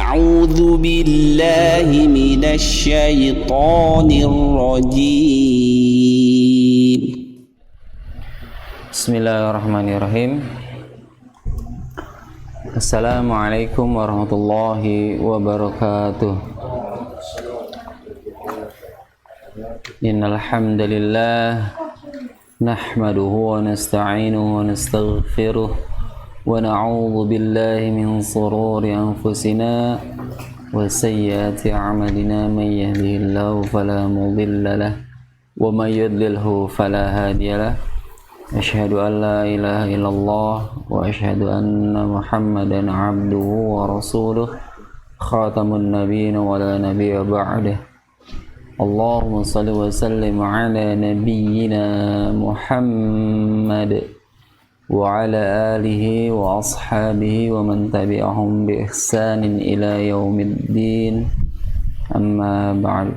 أعوذ بالله من الشيطان الرجيم. Bismillahirrahmanirrahim. Assalamualaikum warahmatullahi wabarakatuh. Innal hamdalillah nahmaduhu wa nasta'inuhu wa nastaghfiruh wa na'udzu billahi min shururi anfusina wa sayyiati a'malina, may yahdihillahu fala mudilla lahu wa may yudlilhu fala hadiya lahu. Asyhadu an la ilaha illallah wa asyhadu anna Muhammadan abduhu wa rasuluh, khatamun nabiyyin wa la nabiyya ba'dah. Allahumma salli wa sallim ala nabiyyina Muhammad wa ala alihi wa ashabihi wa man tabi'ahum bi ihsanin ila yaumiddin. Amma ba'd.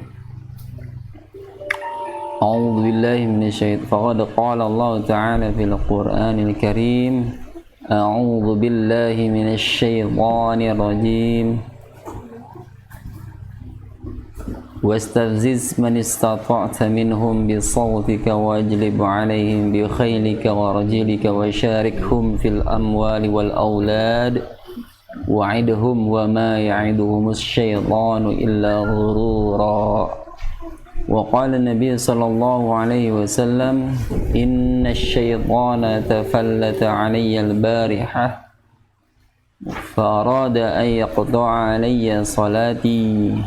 A'udzu billahi minasy syaithanir rajim. Faqad qala Allah ta'ala fil Qur'anil Karim. A'udzu billahi minasy syaithanir rajim. واستفزز من استطعت منهم بصوتك واجلب عليهم بخيلك ورجلك وشاركهم في الأموال والأولاد وعدهم وما يعدهم الشيطان إلا غرورا. وقال النبي صلى الله عليه وسلم إن الشيطان تفلت علي البارحة فأراد أن يقطع علي صلاتي.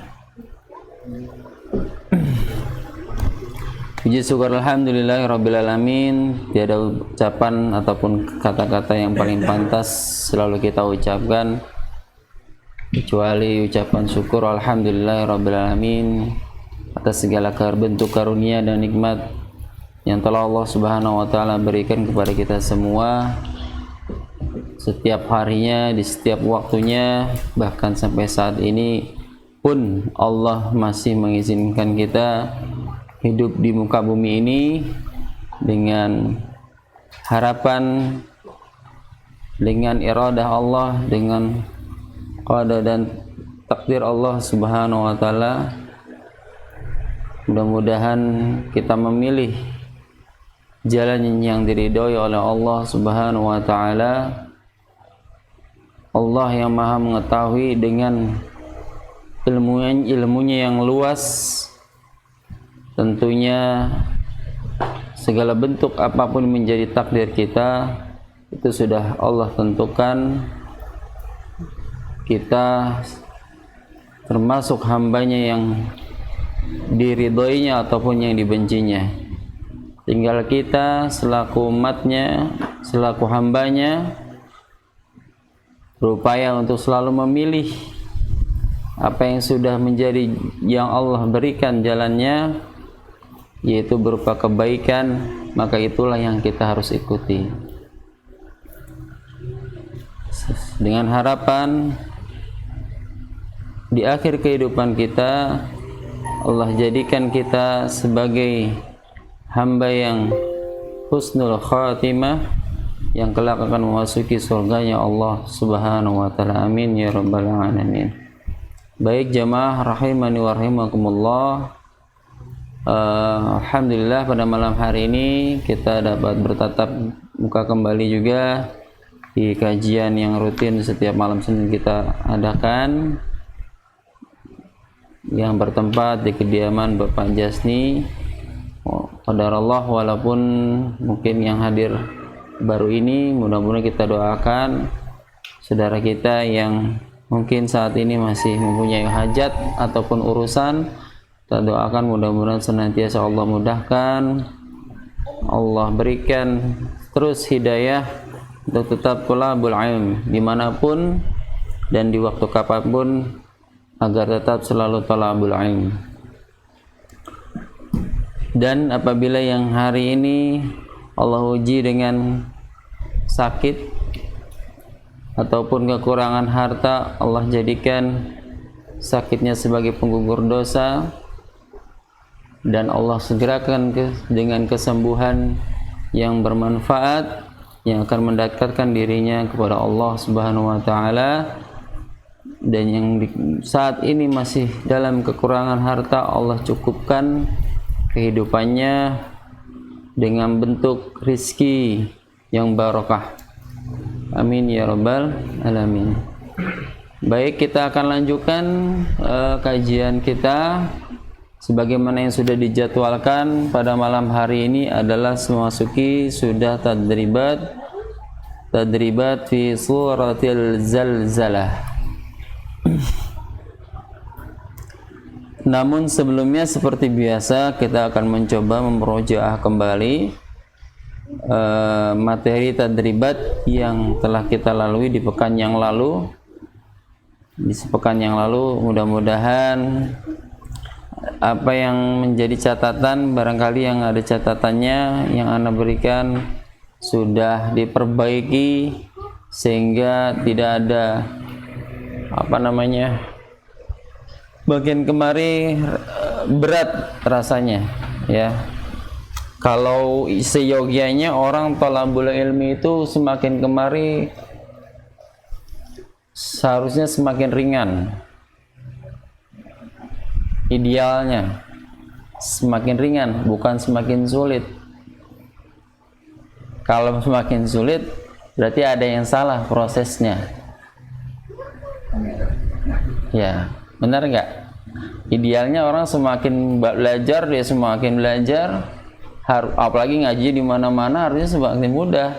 Puji syukur alhamdulillahirrabbilalamin. Tiada ucapan ataupun kata-kata yang paling pantas selalu kita ucapkan kecuali ucapan syukur alhamdulillahirrabbilalamin atas segala bentuk karunia dan nikmat yang telah Allah Subhanahu wa taala berikan kepada kita semua setiap harinya, di setiap waktunya, bahkan sampai saat ini pun Allah masih mengizinkan kita hidup di muka bumi ini dengan harapan, dengan iradah Allah, dengan qada dan takdir Allah Subhanahu wa taala. Mudah-mudahan kita memilih jalan yang diridhoi oleh Allah Subhanahu wa taala. Allah yang Maha mengetahui dengan ilmunya yang luas, tentunya segala bentuk apapun menjadi takdir kita itu sudah Allah tentukan. Kita termasuk hambanya yang diridhoinya ataupun yang dibencinya. Tinggal kita selaku umatnya, selaku hambanya, berupaya untuk selalu memilih apa yang sudah menjadi yang Allah berikan jalannya, yaitu berupa kebaikan, maka itulah yang kita harus ikuti. Dengan harapan di akhir kehidupan kita Allah jadikan kita sebagai hamba yang husnul khatimah, yang kelak akan memasuki surganya Allah Subhanahu wa taala. Amin ya rabbal alamin. Baik jamaah rahimani wa rahimakumullah. Alhamdulillah pada malam hari ini kita dapat bertatap muka kembali juga di kajian yang rutin setiap malam Senin kita adakan, yang bertempat di kediaman Bapak Jasni. Qadarullah, walaupun mungkin yang hadir baru ini, mudah-mudahan kita doakan saudara kita yang mungkin saat ini masih mempunyai hajat ataupun urusan, kita doakan mudah-mudahan senantiasa Allah mudahkan, Allah berikan terus hidayah untuk tetap thalabul ilm dimanapun dan di waktu kapanpun, agar tetap selalu thalabul ilm. Dan apabila yang hari ini Allah uji dengan sakit ataupun kekurangan harta, Allah jadikan sakitnya sebagai penggugur dosa, dan Allah segerakan dengan kesembuhan yang bermanfaat, yang akan mendekatkan dirinya kepada Allah Subhanahu wa taala. dan yang saat ini masih dalam kekurangan harta, Allah cukupkan kehidupannya dengan bentuk rizki yang barokah. Amin ya rabbal alamin. Baik, kita akan lanjutkan kajian kita sebagaimana yang sudah dijadwalkan pada malam hari ini adalah memasuki sudah tadribat fi suratil zalzalah. Namun sebelumnya seperti biasa kita akan mencoba memurojaah kembali materi tadribat yang telah kita lalui di pekan yang lalu. Di sepekan yang lalu mudah-mudahan apa yang menjadi catatan, barangkali yang ada catatannya yang Anda berikan sudah diperbaiki sehingga tidak ada bagian kemari berat rasanya ya. Kalau seyogianya orang thalabul ilmi itu semakin kemari seharusnya semakin ringan, idealnya semakin ringan, bukan semakin sulit. Kalau semakin sulit berarti ada yang salah prosesnya ya, benar nggak? Idealnya orang semakin belajar, dia semakin belajar, apalagi ngaji di mana-mana harusnya semakin mudah,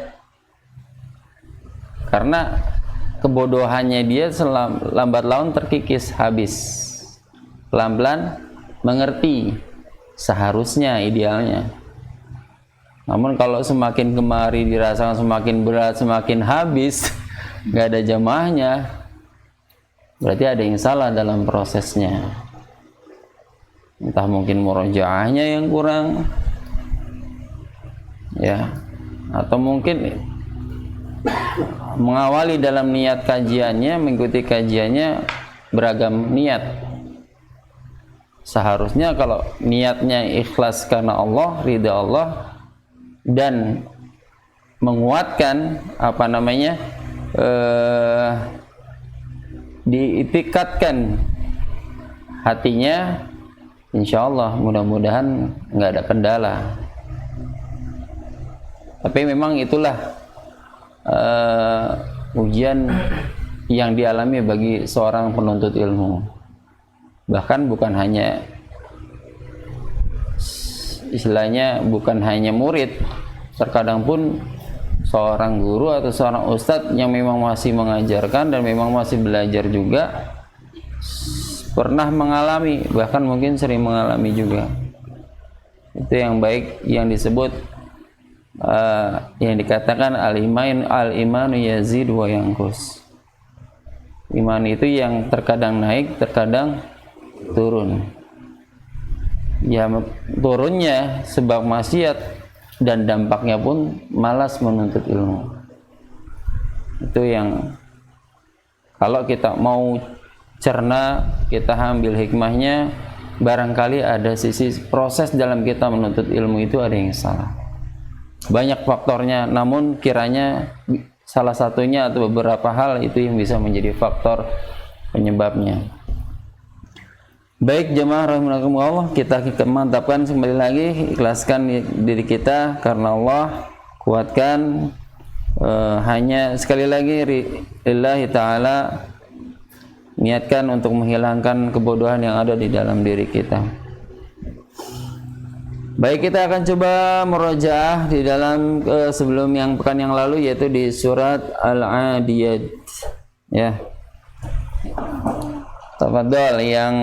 karena kebodohannya dia lambat laun terkikis, habis. Pelan-pelan mengerti seharusnya, idealnya. Namun kalau semakin kemari dirasakan semakin berat, semakin habis, nggak ada jamaahnya, berarti ada yang salah dalam prosesnya. Entah mungkin murojaahnya yang kurang ya, atau mungkin mengawali dalam niat kajiannya, mengikuti kajiannya beragam niat. Seharusnya kalau niatnya ikhlas karena Allah, ridha Allah, dan menguatkan diitikatkan hatinya, insya Allah mudah-mudahan nggak ada kendala. Tapi memang itulah ujian yang dialami bagi seorang penuntut ilmu. Bahkan bukan hanya istilahnya bukan hanya murid, terkadang pun seorang guru atau seorang ustadz yang memang masih mengajarkan dan memang masih belajar juga pernah mengalami, bahkan mungkin sering mengalami juga. Itu yang baik yang disebut yang dikatakan al-imanu yazid wa yanqus. Iman itu yang terkadang naik, terkadang turun. Ya, turunnya sebab maksiat dan dampaknya pun malas menuntut ilmu. Itu yang kalau kita mau cerna, kita ambil hikmahnya, barangkali ada sisi proses dalam kita menuntut ilmu itu ada yang salah. Banyak faktornya, namun kiranya salah satunya atau beberapa hal itu yang bisa menjadi faktor penyebabnya. Baik jemaah rahimakumullah, kita mantapkan kembali lagi, ikhlaskan diri kita karena Allah, kuatkan hanya sekali lagi lillahi ta'ala, niatkan untuk menghilangkan kebodohan yang ada di dalam diri kita. Baik, kita akan coba murojaah di dalam sebelum yang pekan yang lalu, yaitu di surat Al-Adiyat ya. Tafadhol, yang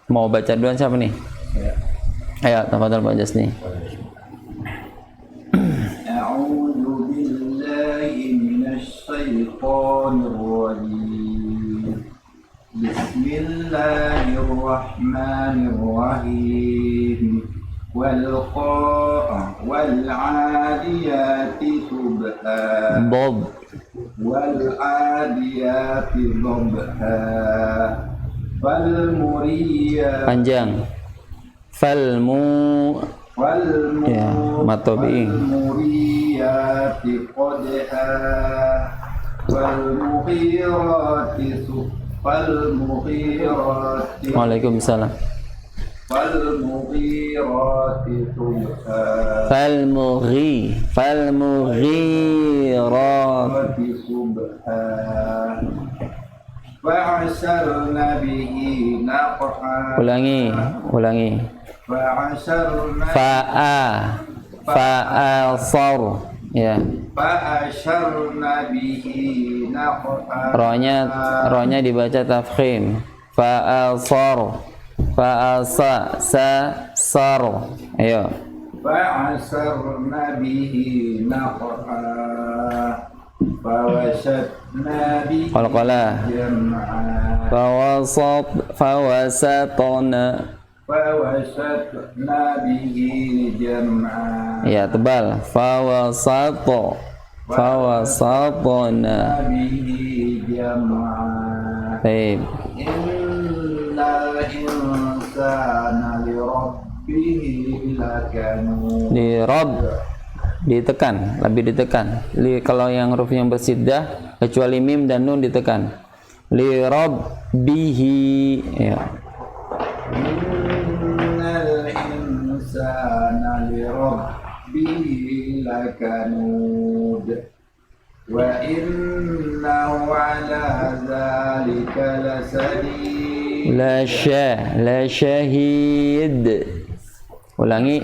mau baca duluan siapa nih? Ayo, tafadhol Pak Jasni. A'udzu billahi minasy syaithanir rajim. Bismillahirrahmanirrahim. والعاديات ضبحا والعاديات ضبحا فالمريات panjang فالمريات قدحا فالمغيرات فالمغيرات Waalaikumsalam. فالمغيرات صبحا فالمغيرات صبحا فعسرن به نقعا ulangi فعسرن fa'asar ya فأشرن به نقعا ronya dibaca tafkhim fa'asar sar ayo فعسرن به نقعا فوسطنا به qalqalah جمعا fawasatna فوسطنا به جمعا ya tebal fawasatna به جمعا baik إن الإنسان لربه لكنود di rob ditekan, lebih ditekan. Kalau yang huruf yang bersiddah kecuali mim dan nun ditekan. Li rabbihi ya. Innal insana li rabbihi lakanud wa innahu ala dzalika lasadid La syahid. Ulangi.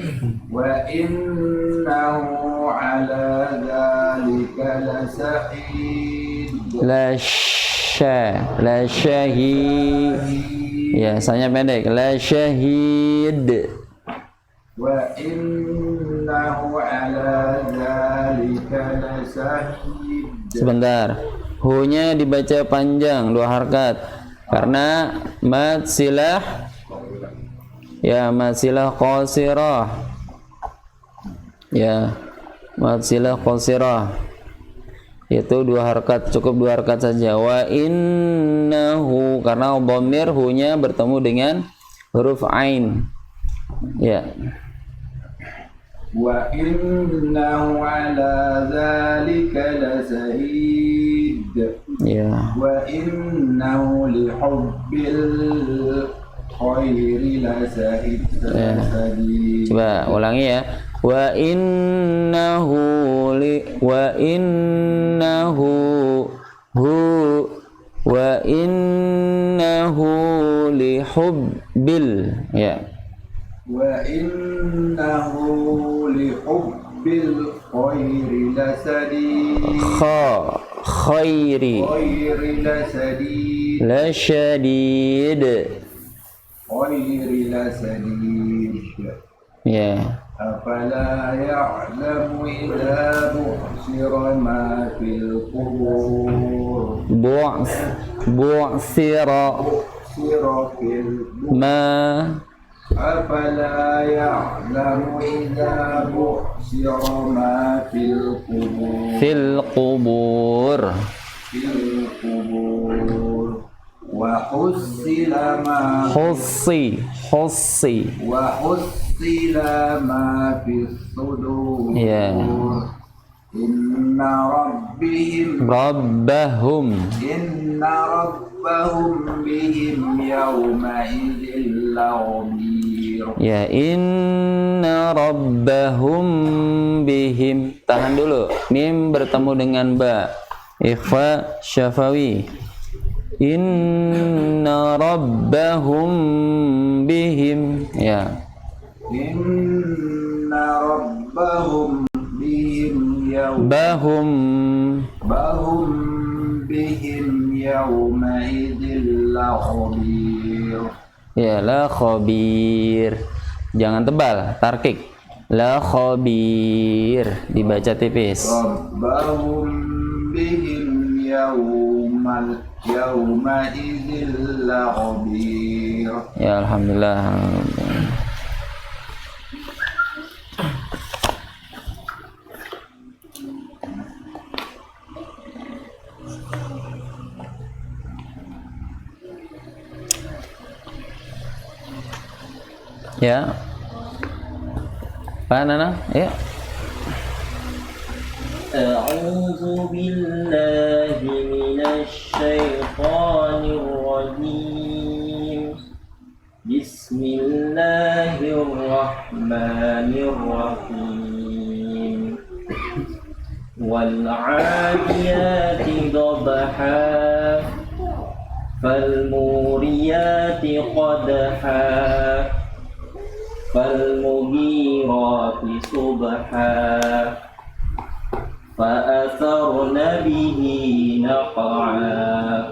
wa innahu ala dzalika lasahid La syahid. Ya, saya pendek. La syahid. wa innahu ala dzalika lasahid. Sebentar. Hu-nya dibaca panjang 2 harakat karena mad silah ya masilah qasirah ya masilah qasirah itu 2 harakat, cukup 2 harakat saja. Wa innahu karena dhamir hu-nya bertemu dengan huruf ain ya. Wa innahu ala dzalika lasahid Ya. wa innahu li hubbil khairi lasahid. Coba ulangi ya. Wa innahu li hubbil ya. Wa innahu li hubbil khairi lasadid. Khairi Lasadid. lasyadid Khairi lasadid. ya. Afala ya'lamu idza bu'sira ma fil qubur. Bu'sira Bu'sira fil ma Afala ya'lamu idza bu'sira ma fil qubur. fil qubur Fil qubur. Wa hussila ma hussi wa hussila ma fis sudur. ya. Inna rabbihim bihim yawma idzil labir. Ya, inna rabbahum bihim. Tahan dulu. Mim bertemu dengan ba. Ikhfa syafawi. Inna rabbahum bihim. Ya. Inna rabbahum bihim bahum bihim yawma idzil labir. Ya, la khabir. Jangan tebal, tarkik. La khabir dibaca tipis. Rabbahum bihim yawma idzil labir. Ya, alhamdulillah. Ya. Pak Nana, ya. أعوذ بالله من الشيطان الرجيم بسم الله الرحمن الرحيم والعاديات ضبحا فالموريات قدحا فالمغيرات صبحا فأثرن به نقعا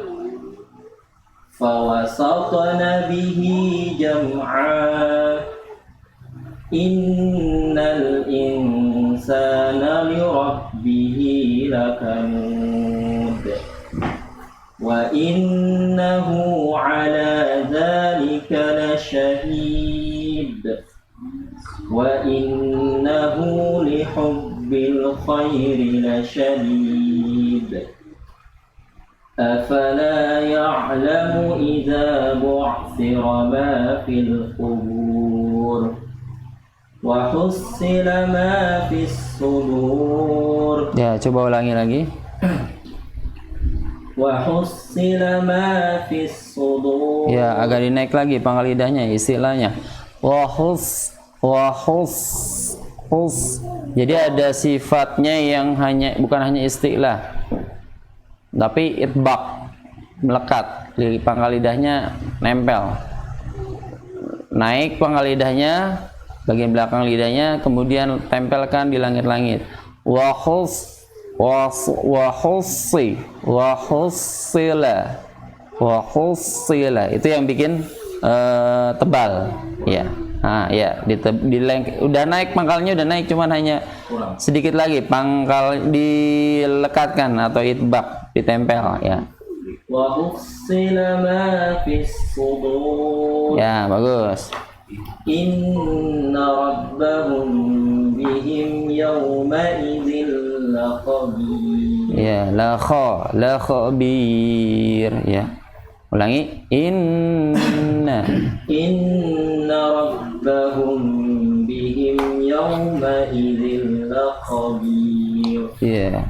فوسطن به جمعا إن الإنسان لربه لكنود وإنه على ذلك لشهيد وإنه لحب الخير لشديد أفلا يعلم إذا بعثر ما في القبور وحصل ما في الصدور. Ya, coba ulangi lagi. وحصل ما في الصدور. Ya, agak dinaik lagi pangkal lidahnya, istilahnya. Wahus. Jadi ada sifatnya yang bukan hanya istilah, tapi itbaq, melekat. Di pangkal lidahnya nempel. Naik pangkal lidahnya, bagian belakang lidahnya, kemudian tempelkan di langit-langit. Wahusila itu yang bikin tebal, ya. Nah, ya, udah naik pangkalnya, udah naik, cuman hanya sedikit lagi pangkal dilekatkan atau itbaq, ditempel, ya. Wahusila ma fis sudur. Ya, bagus. Inna rabbahum bihim yawma idzin laqabir. Ya, la khabir, ya. Ulangi. Inna rabbahum bihim yawma idzin laqabir. Ya.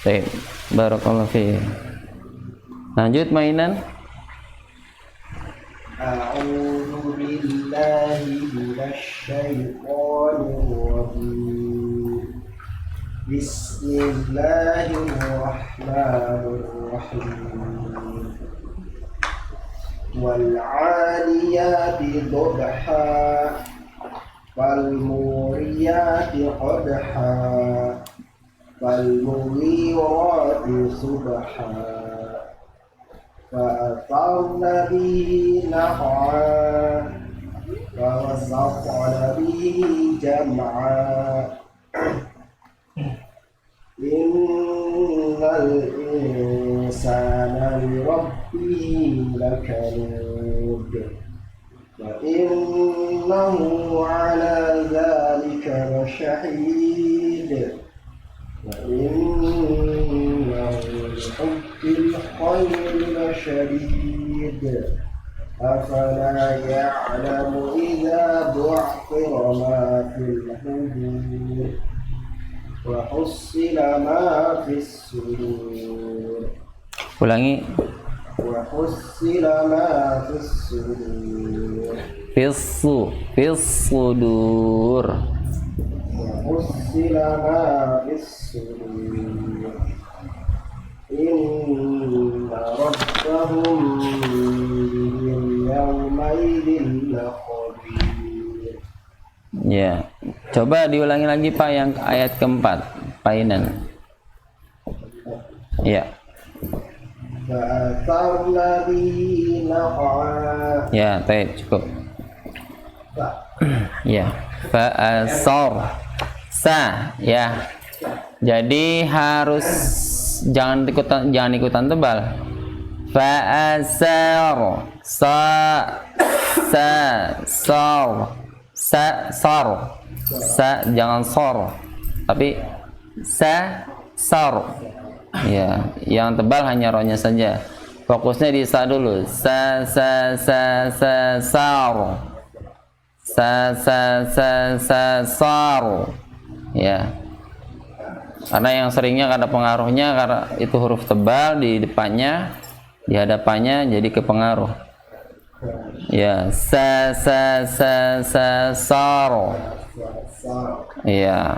Baik, barakallahu fiik. Lanjut mainan. أعوذ بالله من الشيطان الرجيم بسم الله الرحمن الرحيم والعاديات ضبحا فالموريات قدحا فالمغيرات صبحا فأثرن به نقعا فوسطن به جمعا إن الإنسان لربه لكنود وإنه على ذلك لشهيد وإنه لحب الخير لشديد أفلا يعلم إذا بعثر ما في القبور وحصل ما في الصدور. Ulangi. وحصل ما في الصدور. Fis-sudur. وحصل ما في الصدور. إن ربهم بهم يومئذ لخبير. Ya, coba diulangi lagi Pak yang ayat keempat, Painan. Ya. فأثرن به نقعا. Ya, baik, cukup. Ya, fa'asar sa, ya. Jadi harus jangan ikutan tebal. Fa'asar sa jangan sor, tapi sar. Ya, yang tebal hanya rohnya saja. Fokusnya di sa dulu. Sar. Sar. Ya. Karena yang seringnya karena pengaruhnya karena itu huruf tebal di depannya, di hadapannya jadi kepengaruh. Ya, saro. Iya.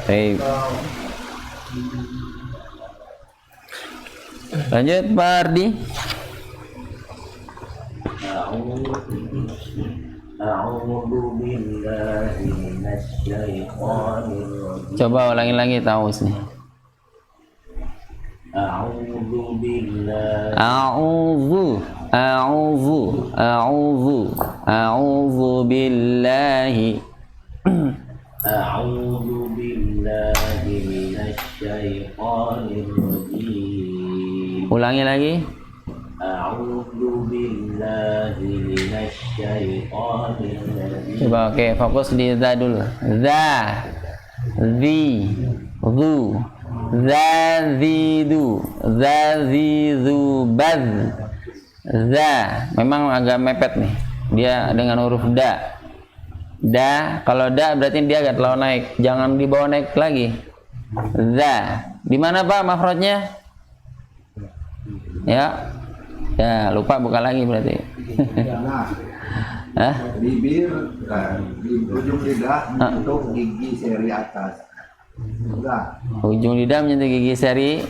Baik. Lanjut Pak Ardi. Coba ulangi lagi tahu sih. A'udzu billahi minasyaitonir rajim. Ulangi lagi. A'udzu billahi minasyaitonir rajim. Coba oke, fokus di za dulu. Za, zi, zu, za, zidu, za, zidu, baz. Za, memang agak mepet nih. Dia dengan huruf da. Da, kalau da berarti dia agak terlalu naik. Jangan dibawa naik lagi. Za. Di mana Pak makhrajnya? Ya. Ya, lupa buka lagi berarti. Hah? Bibir, di ujung lidah untuk gigi seri atas. Enggak. Ujung lidah menyentuh gigi seri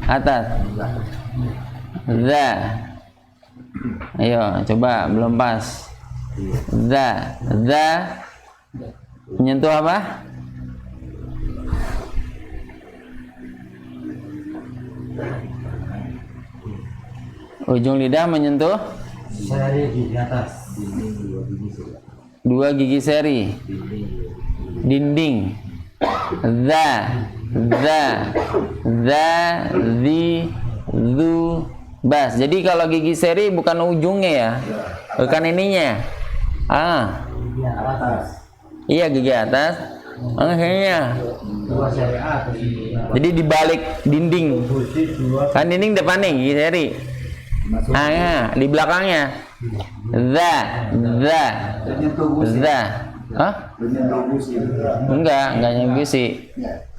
atas. Za. Ayo, coba belum pas. Za, za menyentuh apa? Ujung lidah menyentuh Seri di atas. dua gigi seri. Dinding. Za, za, za, zi, zu, bas. Jadi kalau gigi seri bukan ujungnya ya, bukan ininya. Iya gigi atas. Akhirnya. Jadi dibalik dinding. Kan dinding depannya gigi seri. Di belakangnya. Za, za, za. Hah? Enggak nyenggusi.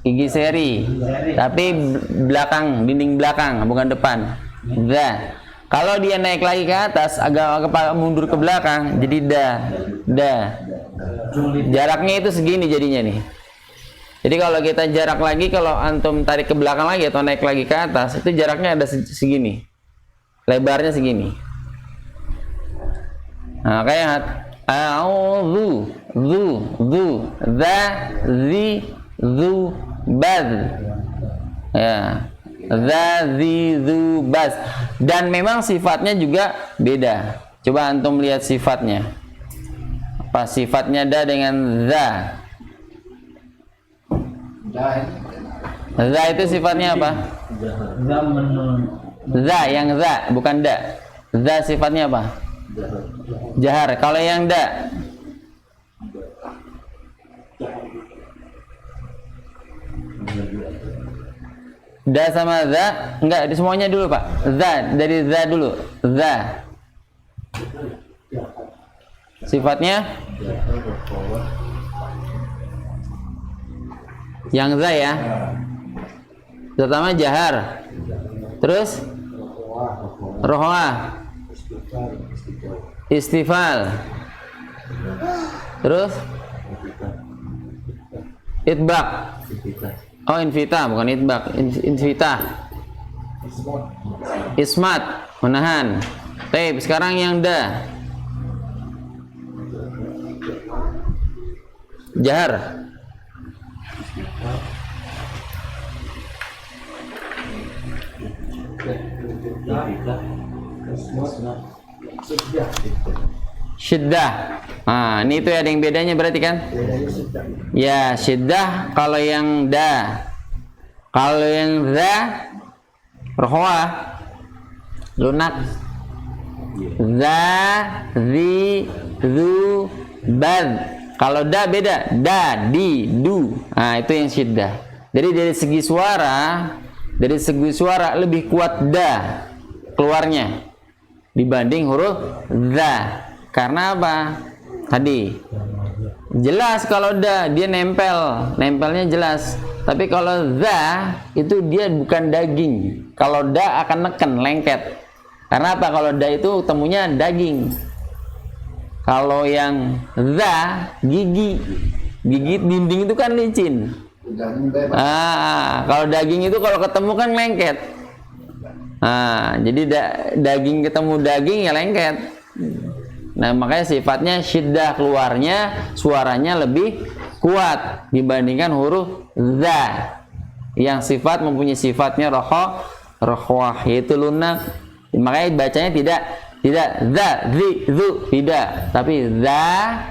Gigi seri. Tapi belakang, dinding belakang, bukan depan. Za. Kalau dia naik lagi ke atas, agak mundur ke belakang, jadi da. Jaraknya itu segini jadinya nih. Jadi kalau kita jarak lagi, kalau antum tarik ke belakang lagi atau naik lagi ke atas, itu jaraknya ada segini. Lebarnya segini. Nah, kayak a'udzu, zu, za, zi, zu, baz. Ya. Za, zi, zu, baz. Dan memang sifatnya juga beda. Coba antum lihat sifatnya. Apa sifatnya da dengan za? Za itu sifatnya apa? Za, yang za, bukan da. Za sifatnya apa? Jahar. Kalau yang da? Da sama za? Enggak, semuanya dulu Pak. Za, dari za dulu. Za. Sifatnya? Yang za ya. Pertama jahar. Terus rohwa, istifal. Terus itbaq. Oh, invita, bukan itbaq. Invita. Ismat, menahan. Baik, sekarang yang da. Jahar. Syiddah. Nah, ini tuh ada yang bedanya berarti kan? Ya, syiddah kalau yang da. Kalau yang za, rohwa, lunak. Za, zi, zu, baz. Kalau da beda, da, di, du. Nah, itu yang syiddah. Jadi dari segi suara lebih kuat da keluarnya dibanding huruf za. Karena apa? Tadi Jelas kalau da dia nempelnya jelas. Tapi kalau za itu dia bukan daging. Kalau da akan neken, lengket. Karena apa? Kalau da itu temunya daging. Kalau yang za gigi dinding itu kan licin. Kalau daging itu kalau ketemu kan lengket. Jadi daging ketemu daging ya lengket. Nah, makanya sifatnya syiddah, keluarnya suaranya lebih kuat dibandingkan huruf za yang mempunyai sifatnya rokhwah, yaitu lunak. Makanya bacanya tidak za, zi, zu, tidak, tapi za,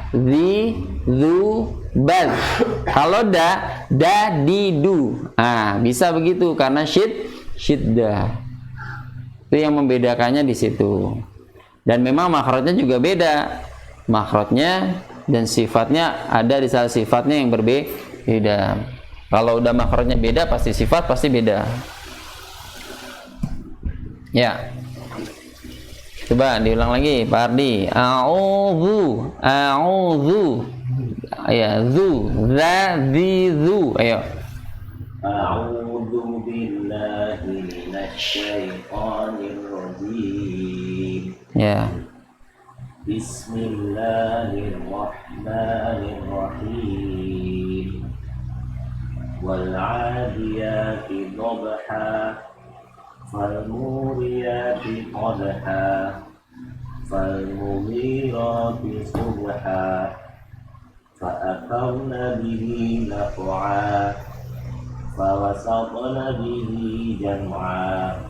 zi, zu, baz. Kalau da, di, du. Bisa begitu karena syiddah. Itu yang membedakannya di situ. Dan memang makhrajnya juga beda. Makhrajnya dan sifatnya ada di salah sifatnya yang berbeda. Kalau udah makhrajnya beda, pasti sifat pasti beda. Ya. Coba diulang lagi, Pak Ardi. A'udzu. Ya, zu, za, zi, zu. Ayo. A'udzu billahi minasyaitonir rajim. Ya. Bismillahirrahmanirrahim. Wal 'adiyati dhabha fal muriyati qadha fal mughirati subha fa atharna bihi naq'a fa wasatna bihi jam'a.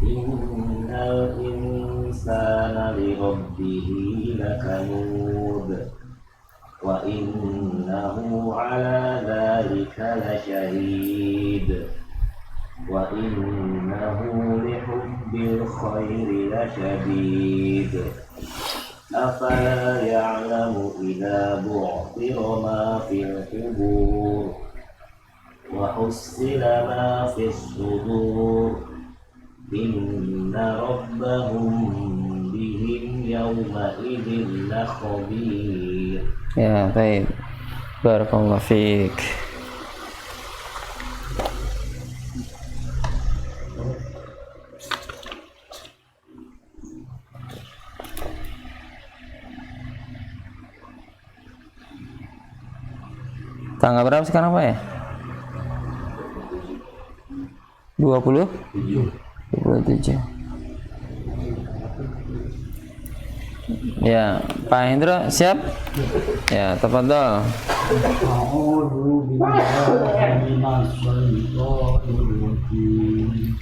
Innal insana li rabbihi lakanud wa innahu ala dhalika lasyahid wa innahu li hubbil khairi lasyadid. Afala ya'lamu idza bu'thira ma fil qubur wa hussila ma fis sudur. Inna rabbahum bihim yawma idzin lakhabir. Ya, baik. Barakallahu fiik. Tanggal berapa sekarang, Pak ya? 27. Ya, Pak Hendro siap? Ya, tafadhol. A'udzu billahi minasyaitonir rajim.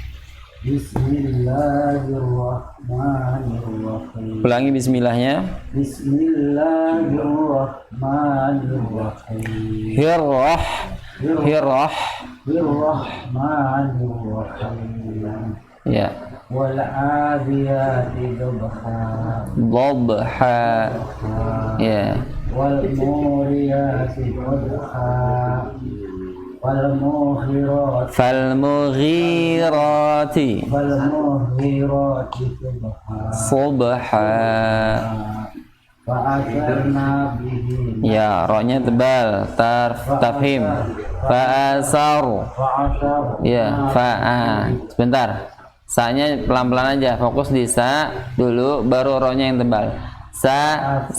Bismillahirrahmanirrahim. Ulangi bismillahnya. Bismillahirrahmanirrahim. Bismillahirrahmanirrahim. Ya. Wal 'adiyati dhabha. Ya. Wal muriyati qadha. Wal mughirati subha. Fa'atharna bihi. Ya, roknya tebal, tafhim. Fa'asar. Ya, sebentar. Sa-nya pelan-pelan aja, fokus di sa dulu, baru roknya yang tebal. Sar.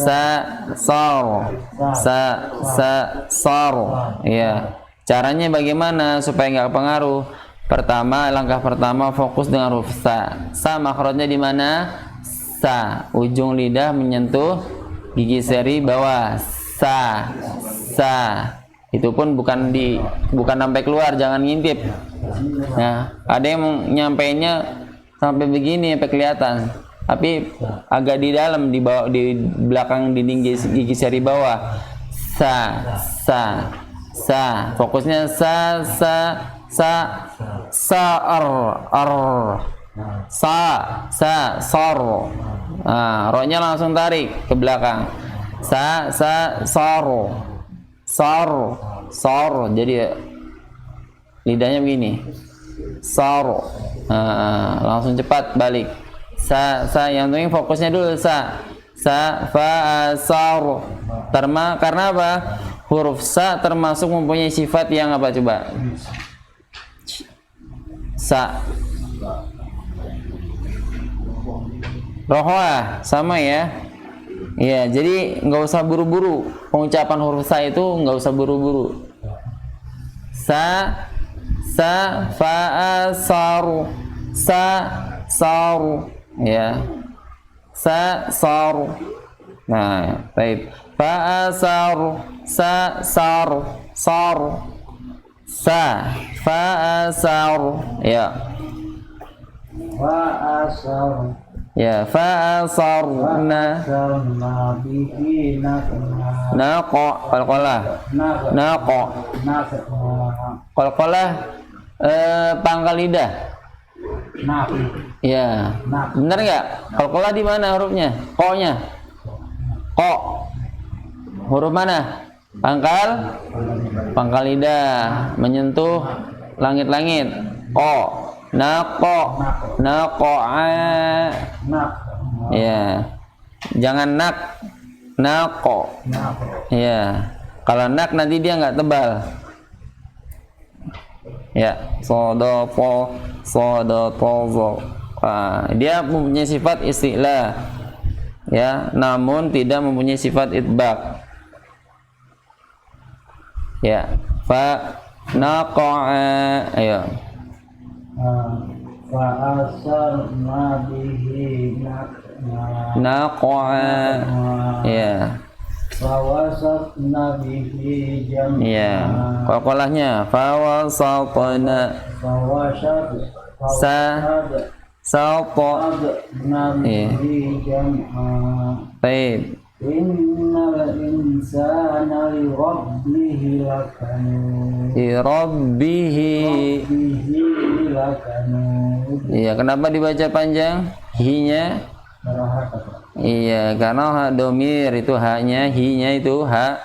Ya. Caranya bagaimana supaya nggak pengaruh? Langkah pertama fokus dengan huruf sa. Sa makhrajnya di mana? Sa. Ujung lidah menyentuh gigi seri bawah. Sa. Itu pun bukan sampai keluar, jangan ngintip. Nah, ada yang nyampainya sampai begini sampai kelihatan. Tapi agak di dalam di belakang dinding gigi seri bawah. Sa. Fokusnya sa. Sar. Ro-nya langsung tarik ke belakang. Sar. Jadi lidahnya begini. Sar. Langsung cepat balik. Sa yang penting fokusnya dulu sa. sa, fa, sar. Karena apa? Huruf sa termasuk mempunyai sifat yang apa coba? Sa. Rohwa sama ya. Ya, jadi nggak usah buru-buru pengucapan huruf sa itu, nggak usah buru-buru. Sa, fa, saru, sa, saru, ya. Sa, saru. Nah, baik. Fa, saru, sa, saru, saru, sa, fa, saru, ya. Wa asar Ya, fa, sarna. sarna bihi nakna Naqa, qalqalah. Naqa. Qalqalah pangkal lidah. Nak. Ya. Nak. Benar enggak? Qalqalah di mana hurufnya? Ko-nya. Ko. Huruf mana? Pangkal lidah menyentuh langit-langit. Ko. Naqa. Naqa'a. Nak. Ya. Jangan nak. Naqo. Nak. Ya. Kalau nak nanti dia nggak tebal. Ya. Sodopo. Dia mempunyai sifat isti'la. Ya. Namun tidak mempunyai sifat itbaq. Ya. Fa. Naqa'a. Ayo. Fa asarna bihi nakna Naqa'a. Ya. fa wasatna bihi jam'a Ya. Qalqalahnya fa wasatna. fa wasat Salta. bihi jam'a Baik. innal insana li rabbihi lakanud Iya, kenapa dibaca panjang? Hi-nya? Iya, karena ha domir itu haknya, hi-nya itu hak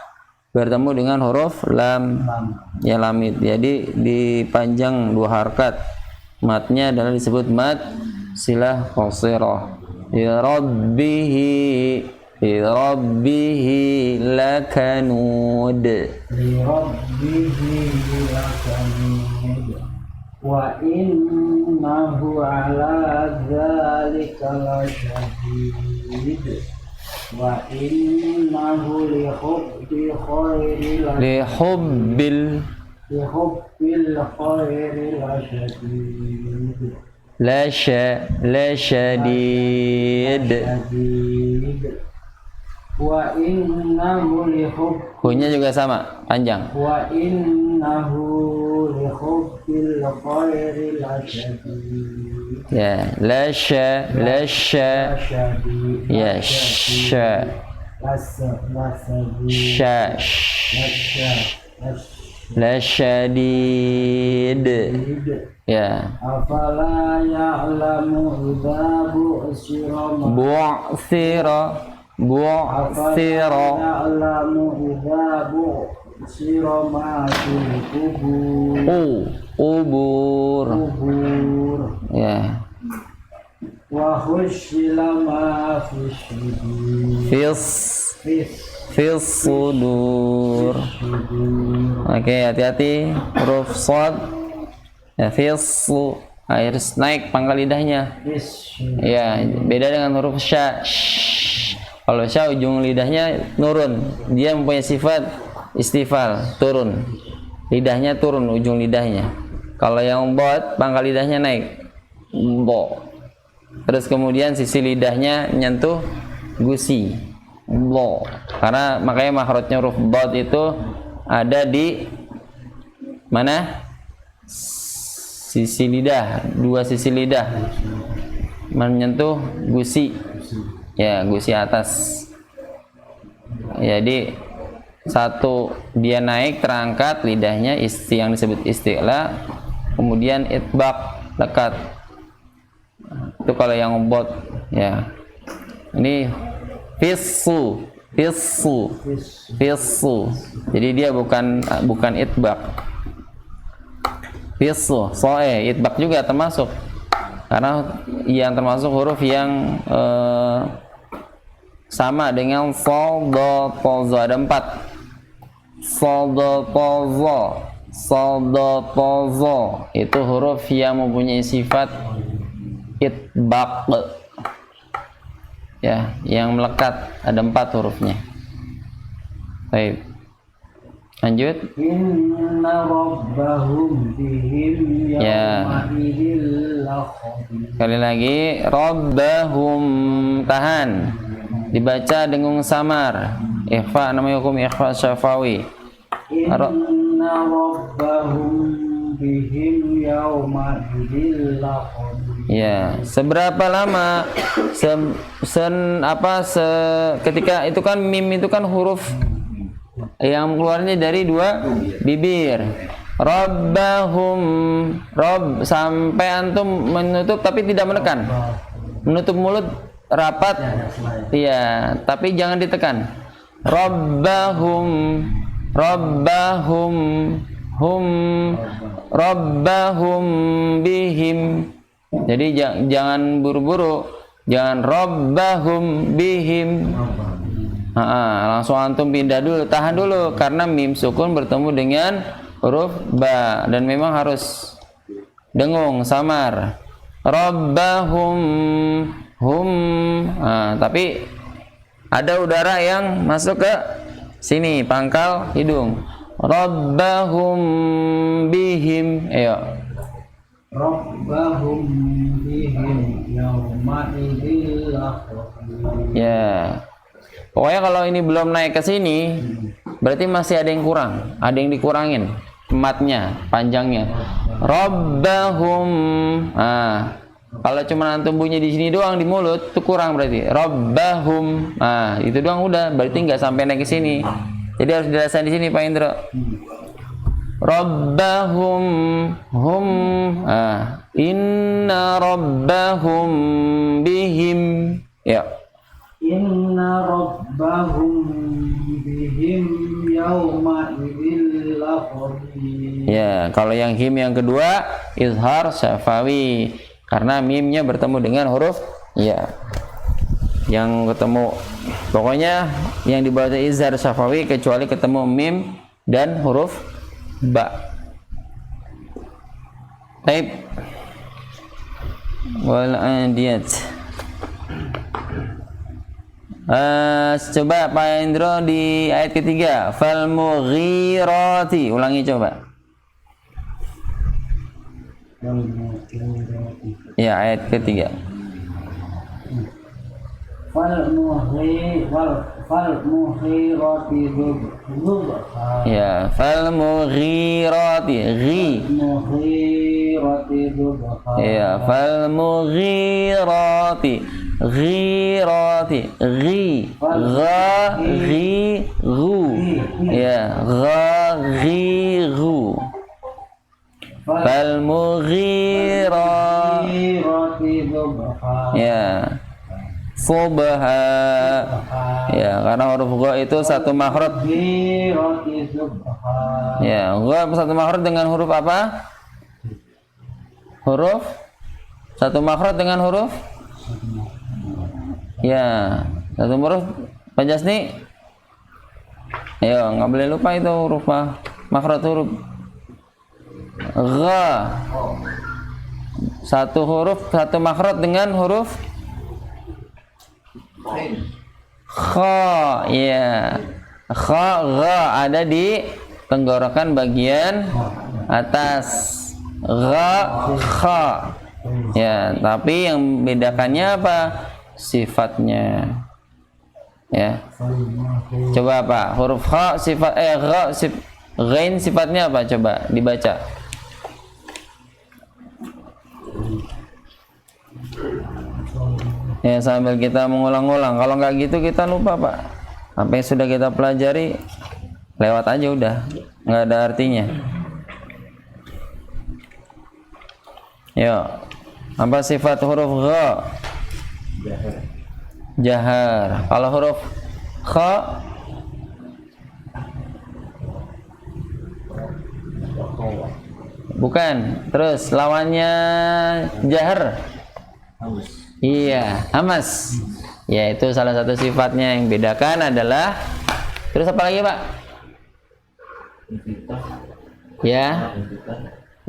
bertemu dengan huruf lam. Ya, lamid. Jadi dipanjang 2 harkat. Matnya adalah disebut mat silah qasirah. Ya rabbihi lakanud. Wa innahu ala dzalika lasyadid wa innahu li hubbil khairi lasyadid. Wa innahu li Hunya juga sama, panjang. wa innahu li hubbil khairi lasyadid. Ya, ya, lasyadid. Ya. Afala ya'lamu idza bu'sira ya'lamu idza bu'sira ma fil Kubur. Ya. Wa khushila ma Fis sudur. Oke, hati-hati huruf shad. Ya, harus naik pangkal lidahnya. Ya, beda dengan huruf sya. Kalau sya ujung lidahnya turun, dia mempunyai sifat istifal, turun. Lidahnya turun ujung lidahnya. Kalau yang bot pangkal lidahnya naik. Bo. Terus kemudian sisi lidahnya nyentuh gusi. Bo. Karena makanya makhrajnya huruf bot itu ada di mana? Sisi lidah, 2 sisi lidah menyentuh gusi. Ya, gusi atas. Jadi satu dia naik terangkat lidahnya yang disebut isti'la, kemudian itbaq lekat. Itu kalau yang bot ya. Ini fissu. Jadi dia bukan itbaq. Fissu, itbaq juga termasuk. Karena yang termasuk huruf yang sama dengan sol, do, to, zo. Ada 4. Sol, do, to, zo. Sol, do, to, zo. Itu huruf yang mempunyai sifat itbaq. Ya, yang melekat. Ada 4 hurufnya. Baik. Lanjut. Inna rabbahum bihim yawma'idil lakhabir. Sekali lagi, rabbahum, tahan, dibaca dengung samar, ikhfa, namanya hukum ikhfa syafawi. Inna rabbahum bihim yawma'idil lakhabir. Ya, seberapa lama ketika itu kan mim itu kan huruf yang keluarnya dari 2 bibir. Rabbahum, rob, sampai antum menutup tapi tidak menekan. Menutup mulut rapat, iya, tapi jangan ditekan. Rabbahum, rabbahum, hum, rabbahum bihim. Jadi jangan buru-buru, jangan rabbahum bihim. Langsung antum pindah dulu, tahan dulu, karena mim sukun bertemu dengan huruf ba dan memang harus dengung samar. Rabbahum, hum, tapi ada udara yang masuk ke sini, pangkal hidung. Rabbahum bihim, ayo. Rabbahum bihim yawma'idil lakhabir. Ya. Pokoknya kalau ini belum naik ke sini, berarti masih ada yang kurang, ada yang dikurangin matnya, panjangnya. Rabbahum. Kalau cuma antum bunyi di sini doang di mulut, itu kurang berarti. Rabbahum. Itu doang udah, berarti nggak sampai naik ke sini. Jadi harus dirasain di sini Pak Indro. Rabbahum, hum. Inna rabbahum bihim. Ya. Inna rabbahum bihim yawma'idil lakhabir. Ya, kalau yang him yang kedua izhar syafawi karena mimnya bertemu dengan huruf ya. Yang ketemu pokoknya yang dibaca izhar syafawi kecuali ketemu mim dan huruf ba. Baik. Wal adiyat. Coba Pak Indro di ayat ketiga, fal mughirati, ulangi coba. Ya, ayat ketiga. Fal mughirati dhubha. Ya, fal mughirati, Mughirati dhubha. Ya, fal mughirati. Ghirati, ghi, gha, ghi, gu, ya, gha, ghi, gu. Fal mughirati, ya, subha, ya, karena huruf gha itu satu makhraj. Ya, gha satu makhraj dengan huruf apa? Huruf satu makhraj dengan huruf. Ya, satu huruf Panjasni. Ayo, nggak boleh lupa itu huruf makhraj huruf. Gha. Satu huruf, satu makhraj dengan huruf kha. Ya. Kha, gha ada di tenggorokan bagian atas. Gha, kha. Ya, tapi yang bedakannya apa? Sifatnya. Ya. Coba apa? Huruf kha sifat gha ghain sifatnya apa? Coba dibaca. Ya, sambil kita mengulang-ulang. Kalau nggak gitu kita lupa, Pak. Apa yang sudah kita pelajari lewat aja udah, nggak ada artinya. Yo, apa sifat huruf gha? Jahar. Kalau huruf kha bukan. Terus lawannya jahar. Iya, hamas. Ya, itu salah satu sifatnya. Yang bedakan adalah, terus apa lagi Pak? Invitas, Ya,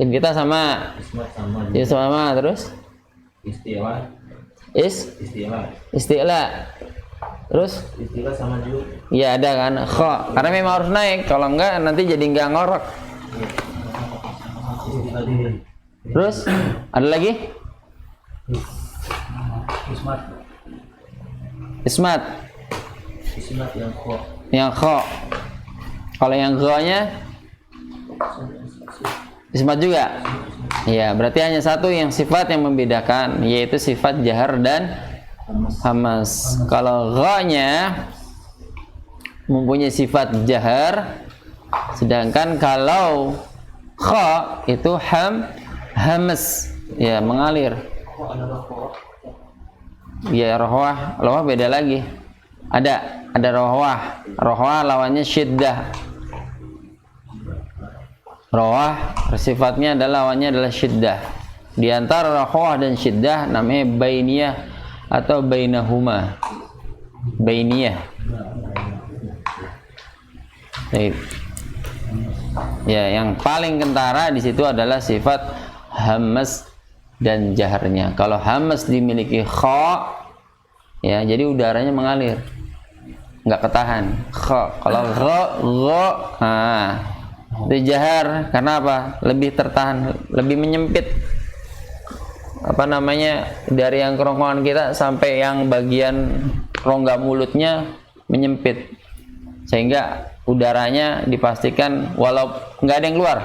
invitas, kita sama, ismat sama ya sama, terus istilah, isti'la, terus istilah sama juga. ya ada kan kha, karena memang harus naik, kalau enggak nanti jadi enggak ngorok. Istilah diri. Terus ada lagi Ismat. ismat, Ismat yang kok. yang kha. Kalau yang gha-nya ismat juga. Ya, berarti hanya satu yang sifat yang membedakan, yaitu sifat jahar dan hamas. Kalau gha-nya mempunyai sifat jahar, sedangkan kalau kha itu hamas, ya mengalir. Kok ada kok? Ya rohwah beda lagi. Ada rohwah lawannya syiddah. Rohwah sifatnya lawannya adalah syiddah. Di antara rohwah dan syiddah namanya bainiyah atau bainahuma. Bainiyah. Baik. Ya, yang paling kentara di situ adalah sifat hamas dan jaharnya. Kalau hamas dimiliki kha, ya jadi udaranya mengalir, nggak ketahan. Kha. Kalau gha, itu jahar. Karena apa? Lebih tertahan, lebih menyempit. Apa namanya, dari yang kerongkongan kita sampai yang bagian rongga mulutnya menyempit, sehingga udaranya dipastikan walau nggak ada yang keluar.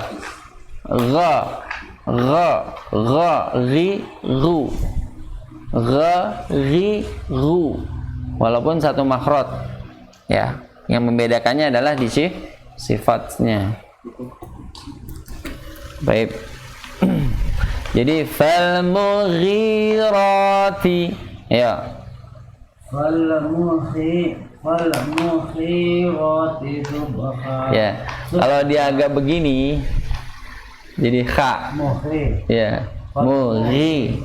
Ri, ru, walaupun satu makhraj, ya. Yang membedakannya adalah di sifatnya. Baik. Jadi fal mughirati, ya. Fal mughirati subha. Ya. Kalau dia agak begini jadi kha. Mughir. Ya. Ri.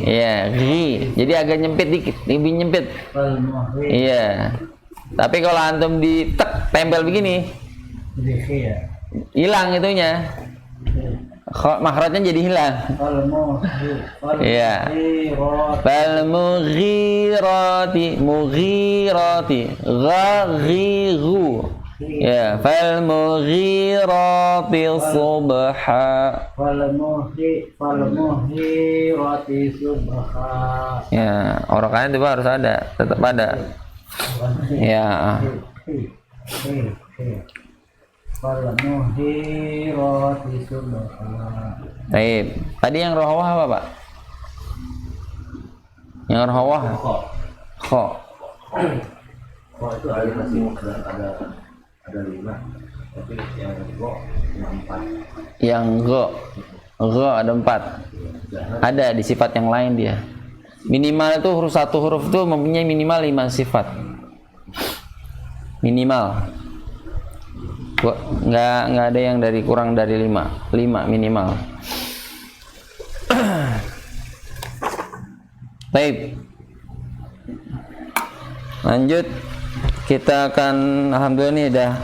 Ya, ri. Jadi agak nyempit dikit, lebih nyempit. Fal mughir. Iya. Tapi kalau antum tempel begini, Dikhiya. hilang itunya. Makhrajnya jadi hilang. Fal mughir. Iya. Fal mughirati, ghaghiru. Ya, fal mughirati subha. Fal mughirati subha. Ya, orokannya itu harus ada, tetap ada. Ya. Fal mughirati subha. Baik. Tadi yang rohwah apa, Pak? Yang rohwah kha. Kok itu ada masih ada 5, tapi yang kok cuma 4. Yang gha ada 4. Ada di sifat yang lain dia. Minimal itu satu huruf itu mempunyai minimal 5 sifat. Minimal. Nggak ada yang kurang dari 5 minimal. Baik. Lanjut, kita akan, alhamdulillah ini udah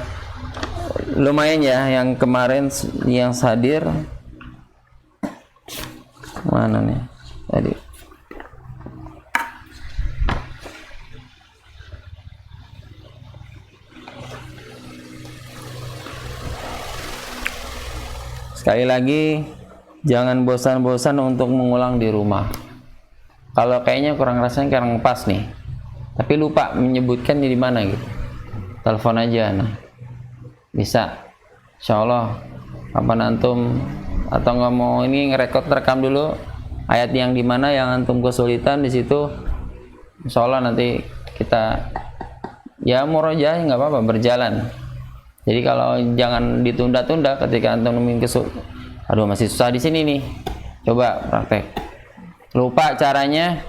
lumayan ya yang kemarin yang hadir. Mana nih tadi? Sekali lagi, jangan bosan-bosan untuk mengulang di rumah. Kalau kayaknya kurang rasanya kurang pas nih, tapi lupa menyebutkan di mana gitu, telepon aja. Nah, bisa, insya Allah. Kapan antum atau nggak mau ini rekam dulu ayat yang di mana yang antum kesulitan di situ, insya Allah nanti kita ya murojaah nggak apa-apa, berjalan. Jadi kalau jangan ditunda-tunda ketika antum nemuin aduh masih susah di sini nih, coba praktek. Lupa caranya,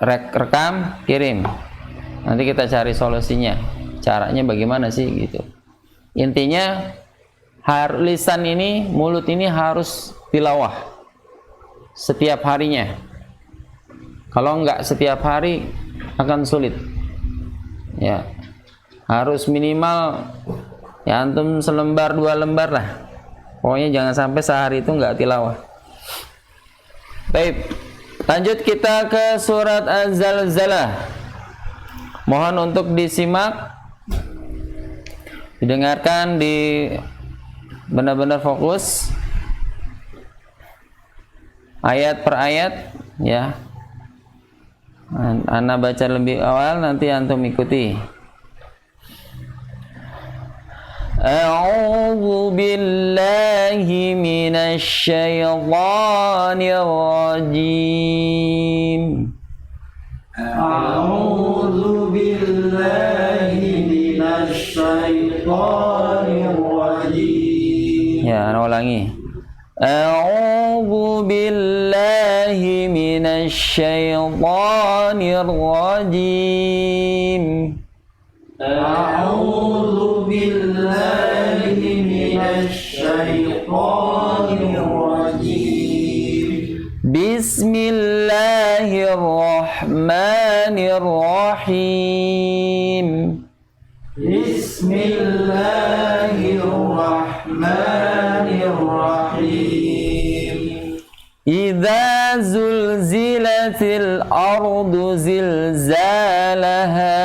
rekam, kirim. Nanti kita cari solusinya. Caranya bagaimana sih gitu. Intinya lisan ini, mulut ini harus tilawah setiap harinya. Kalau enggak setiap hari akan sulit. Ya. Harus minimal ya antum selembar 2 lembar lah. Pokoknya jangan sampai sehari itu enggak tilawah. Baik. Lanjut kita ke surat Az-Zalzalah. Mohon untuk disimak, didengarkan, benar-benar fokus ayat per ayat ya. Ana baca lebih awal, nanti antum ikuti. A'udzu billahi minasy syaithanir rajim. A'udzu billahi minasy syaithanir rajim. Ya, ana ulangi. A'udzu billahi minasy syaithanir rajim. A'udzu billahi minasy syaithanir rajim. Bismillahirrahmanirrahim. Bismillahirrahmanirrahim. Idza zulzilatil ardu zilzalaha.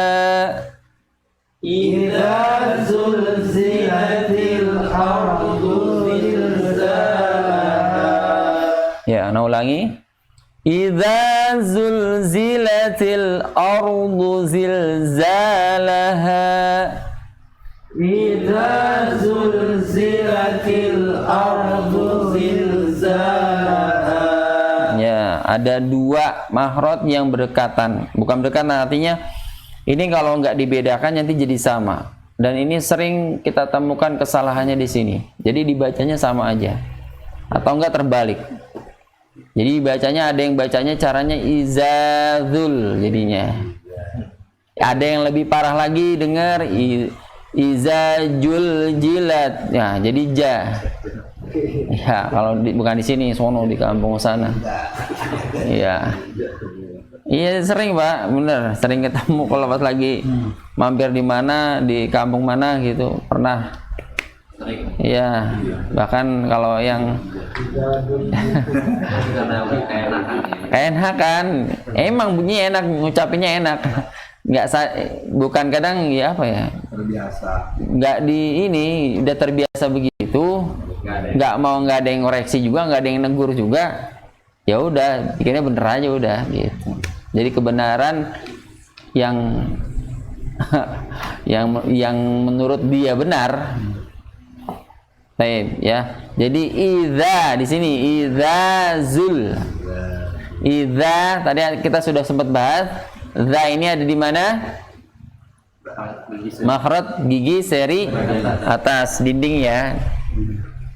Idza zulzilatil ardu zilzalaha. Ya, ana ulangi. Idza zulzilatil ardu zilzalaha. Idza zulzilatil ardu zilzalaha. Ya, ada 2 makhraj yang berdekatan. Bukan berdekatan, artinya ini kalau nggak dibedakan nanti jadi sama. Dan ini sering kita temukan kesalahannya di sini. Jadi dibacanya sama aja. Atau enggak terbalik. Jadi bacanya, ada yang bacanya caranya izazul jadinya. Ada yang lebih parah lagi, dengar izajul jilat. Ya, jadi ja. Ya, kalau bukan di sini, sono di kampung sana. Iya. Iya sering Pak, bener, sering ketemu kalau pas lagi mampir di mana, di kampung mana gitu, pernah. Iya, bahkan kalau yang enak kan, emang bunyi enak, ngucapinnya enak, bukan kadang ya apa ya, Terbiasa. nggak di ini udah terbiasa begitu, nggak ada yang ngoreksi juga, nggak ada yang negur juga, ya udah, pikirnya bener aja udah gitu. Jadi kebenaran yang yang menurut dia benar. Baik ya. Jadi idza di sini idzazul. Idza tadi kita sudah sempat bahas. Za ini ada di mana? Makhraj gigi seri atas dinding ya.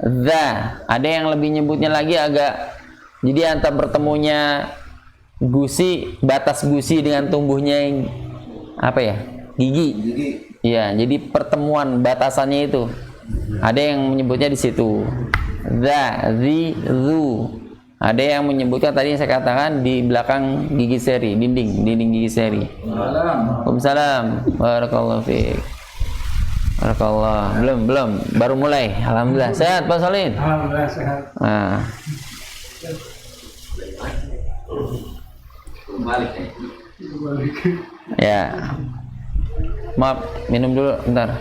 Za. Ada yang lebih nyebutnya lagi agak, jadi antara bertemunya gusi, batas gusi dengan tumbuhnya yang apa ya, gigi. Ya, jadi pertemuan batasannya itu. Ada yang menyebutnya di situ. Za, zi, zu. Ada yang menyebutkan tadi yang saya katakan di belakang gigi seri, dinding gigi seri. Waalaikumsalam. Barakallahu fiik. Barakallah. Belum, baru mulai. Alhamdulillah. Sehat Pak Solin? Alhamdulillah sehat. Nah. Ya. Maaf, minum dulu bentar.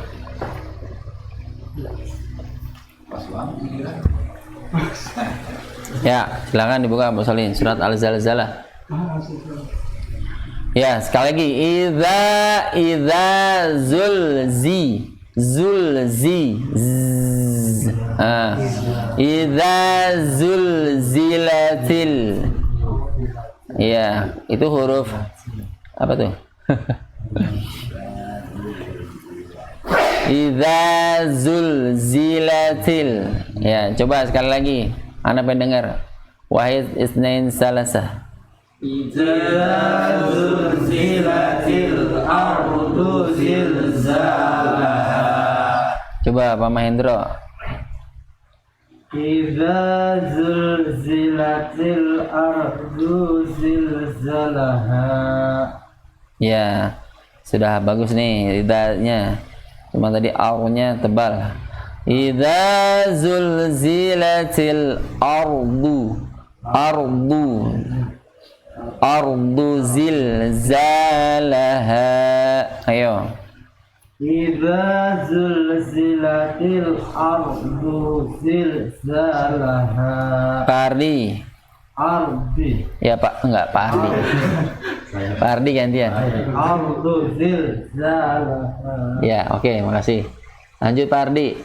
Ya, silakan dibuka Pak Solin, surat Al-Zalzalah. Ya, sekali lagi idza zulzi idza zulzilatil. Ya, itu huruf apa tuh? Idza zulzilatil. Ya, coba sekali lagi. Ana pengen dengar. Wahid isnain salasah. Idza zulzilatil ardu zilzalaha. Coba Pak Mahendro. Idza zulzilatil ardu zilzalaha. Ya, sudah bagus nih idanya. Cuma tadi au-nya tebal. Idza zulzilatil ardu zilzalaha. Ayo. Idza zulzilatil ardu zilzalaha. Pardi. Ardi. Ya Pak, enggak Pak Ardi. Pak Ardi gantian. Ardu zilzalaha. Ya, oke, makasih. Lanjut Pak Ardi.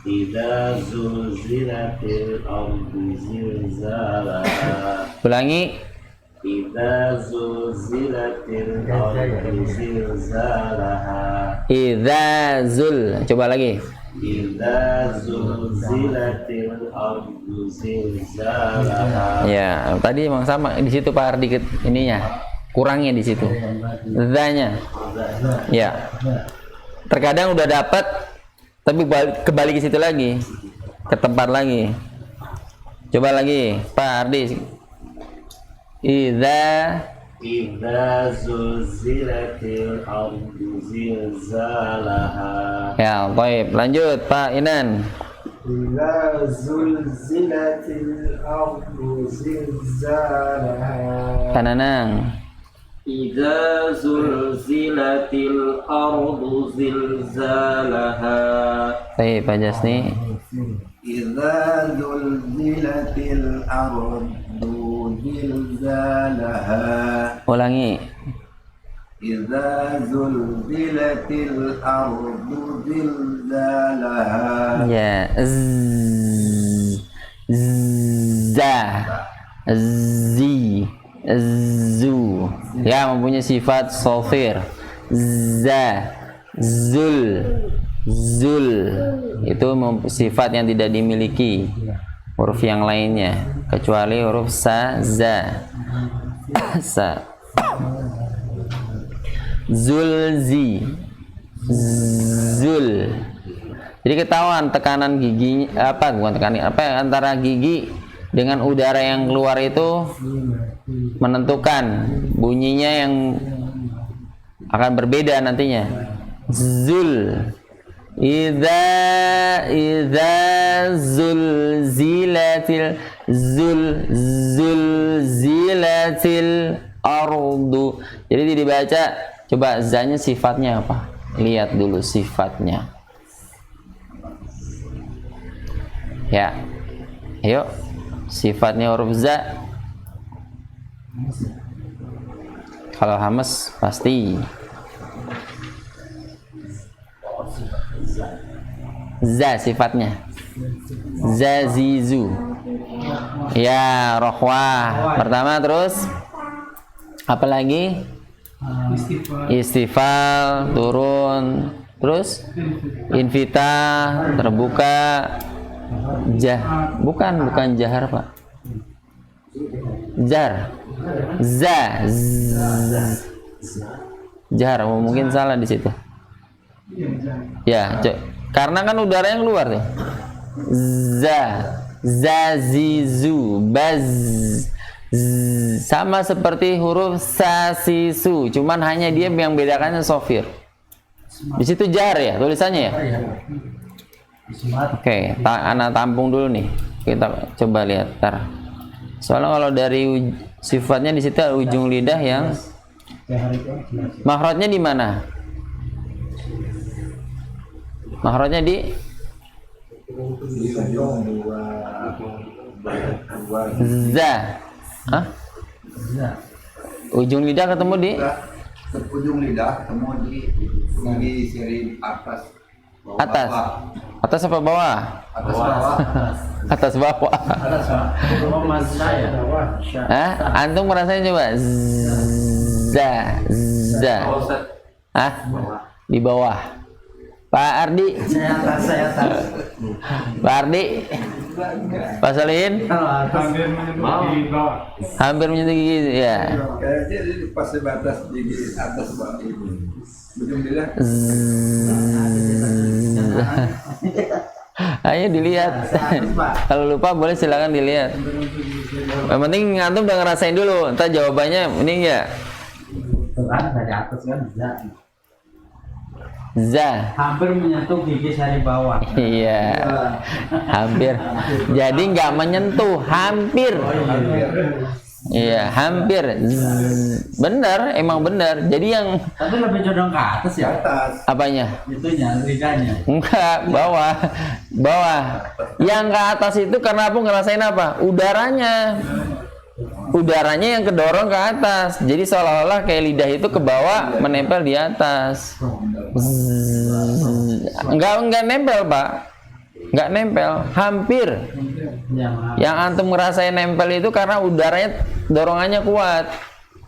Idza zulzilatil ardu zilzalaha. Ulangi. Idza zulzilatil ardu zilzalaha. Idza zul. Coba lagi. Idza zulzilatil ardu zilzalaha. Ya, tadi emang sama di situ Pak Ardi ininya. Kurangnya di situ. Zanya. Ya. Terkadang udah dapat tapi kembali ke situ lagi. Ke tempat lagi. Coba lagi, Pak Ardi. Idza zulzilatil ardu zilzalaha. Ya, baik. Lanjut Pak Inan. Idza zulzilatil ardu zilzalaha. Kananang. Idza zulzilatil ardu zilzalaha. Baik, Pak Jasni. Idza zulzilatil ardu zilzalaha. Ulangi. Idza zulzilatil ardu zilzalaha. Ya, za, zi, zu. Ya, mempunyai sifat sofir. Za, zul, zul. Itu sifat yang tidak dimiliki huruf yang lainnya kecuali huruf sa, za, sa. Zulzi, zul. Jadi ketahuan tekanan gigi bukan tekanan antara gigi dengan udara yang keluar itu menentukan bunyinya yang akan berbeda nantinya. Zul. Idza zulzilatil ardu. Jadi dibaca, coba zanya sifatnya apa? Lihat dulu sifatnya. Ya. Ayo. Sifatnya huruf za. Kalau hamas pasti za sifatnya. Zazizu. Ya, rohwah. Pertama terus apa lagi? Istifal turun. Terus invita terbuka. Bukan jahar Pak. Jar. Jahar, mungkin salah di situ. Ya, karena kan udara yang keluar tuh. Zazizu, baz. Sama seperti huruf sasisu, cuman hanya dia yang bedakannya sofir. Di situ jahar ya tulisannya ya. Oke, anak tampung dulu nih. Kita coba lihat. Soalnya kalau dari sifatnya di situ ujung lidah yang makhrajnya di mana? Makhrajnya di za. Hah? Ujung lidah ketemu di Ujung lidah ketemu di gigi seri atas. Atas. Atas apa bawah? Atas bawah. Atas bawah. Atas bawah. Hah? Antum merasain coba. Za. Hah? Di bawah. Pak Ardi. Saya atas. Pak Ardi. Pak Salihin. Hampir menyentuh gigi ya. Kayaknya di pas sebatas gigi atas bawah ini. Ujung lidah. Ayo dilihat. Kalau lupa boleh silakan dilihat. Yang penting antum udah ngerasain dulu. Entar jawabannya ini enggak. Kan dari atas kan za. Za. Hampir menyentuh gigi dari bawah. Iya. Hampir. Jadi nggak menyentuh, hampir. Iya, hampir. Benar, emang benar. Jadi yang Tapi lebih condong ke atas ya. Atas. apanya? Itunya, lidahnya. Enggak, bawah. Bawah. Yang ke atas itu karena aku ngerasain apa? Udaranya. Udaranya yang kedorong ke atas. Jadi seolah-olah kayak lidah itu ke bawah menempel di atas. Enggak nempel, Pak. Enggak nempel, hampir. Yang antum ngerasain nempel itu karena udaranya dorongannya kuat.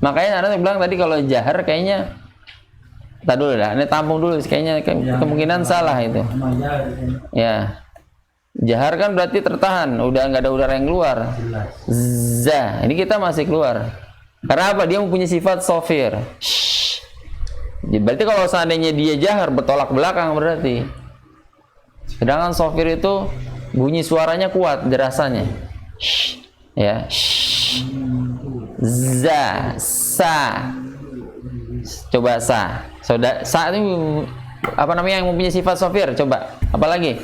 Makanya antum bilang tadi kalau jahar kayaknya tak dulu dah, ini tampung dulu kayaknya kemungkinan salah itu. Ya. Jahar kan berarti tertahan, udah nggak ada udara yang keluar. Za, ini kita masih keluar. Karena apa? Dia mempunyai sifat sofir. Berarti kalau seandainya dia jahar bertolak belakang berarti. Sedangkan sofir itu bunyi suaranya kuat, derasannya. Ya. Za, sa. Coba sa. Sa itu apa namanya yang mempunyai sifat sofir? Coba. Apa lagi?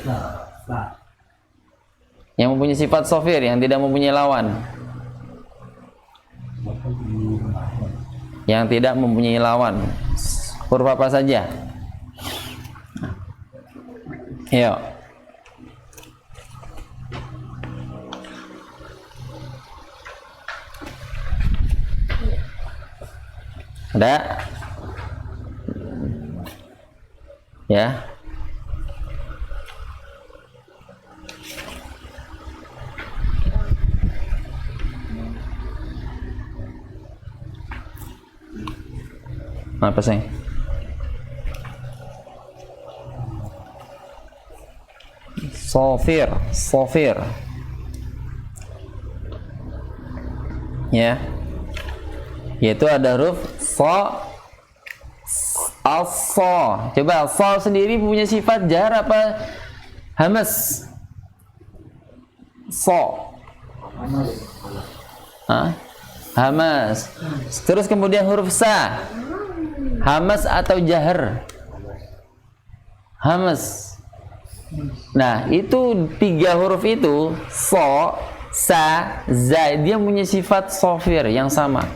Yang mempunyai sifat sofir, yang tidak mempunyai lawan. Yang tidak mempunyai lawan. Huruf apa saja? Ayo. Ada? Ya. Apa sih? Sofir. Ya. Yaitu ada huruf so, al-so. Coba so sendiri punya sifat jar apa hamas? So. Hamas. Terus kemudian huruf sa. Hamas atau jahar? Hamas. Nah, itu tiga huruf itu, so, sa, za, dia punya sifat sofir yang sama.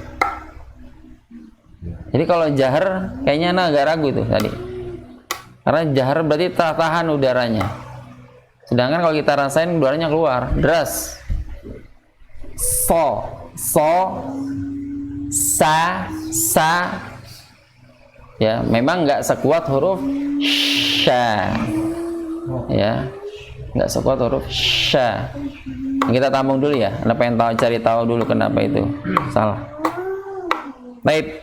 Jadi kalau jahar, kayaknya agak ragu tuh tadi. Karena jahar berarti tahan udaranya. Sedangkan kalau kita rasain udaranya keluar, deras. So, sa, ya, memang nggak sekuat huruf sya. Ya, nggak sekuat huruf sya. Kita tampung dulu ya. Anda pengen cari tahu dulu kenapa itu salah. Baik.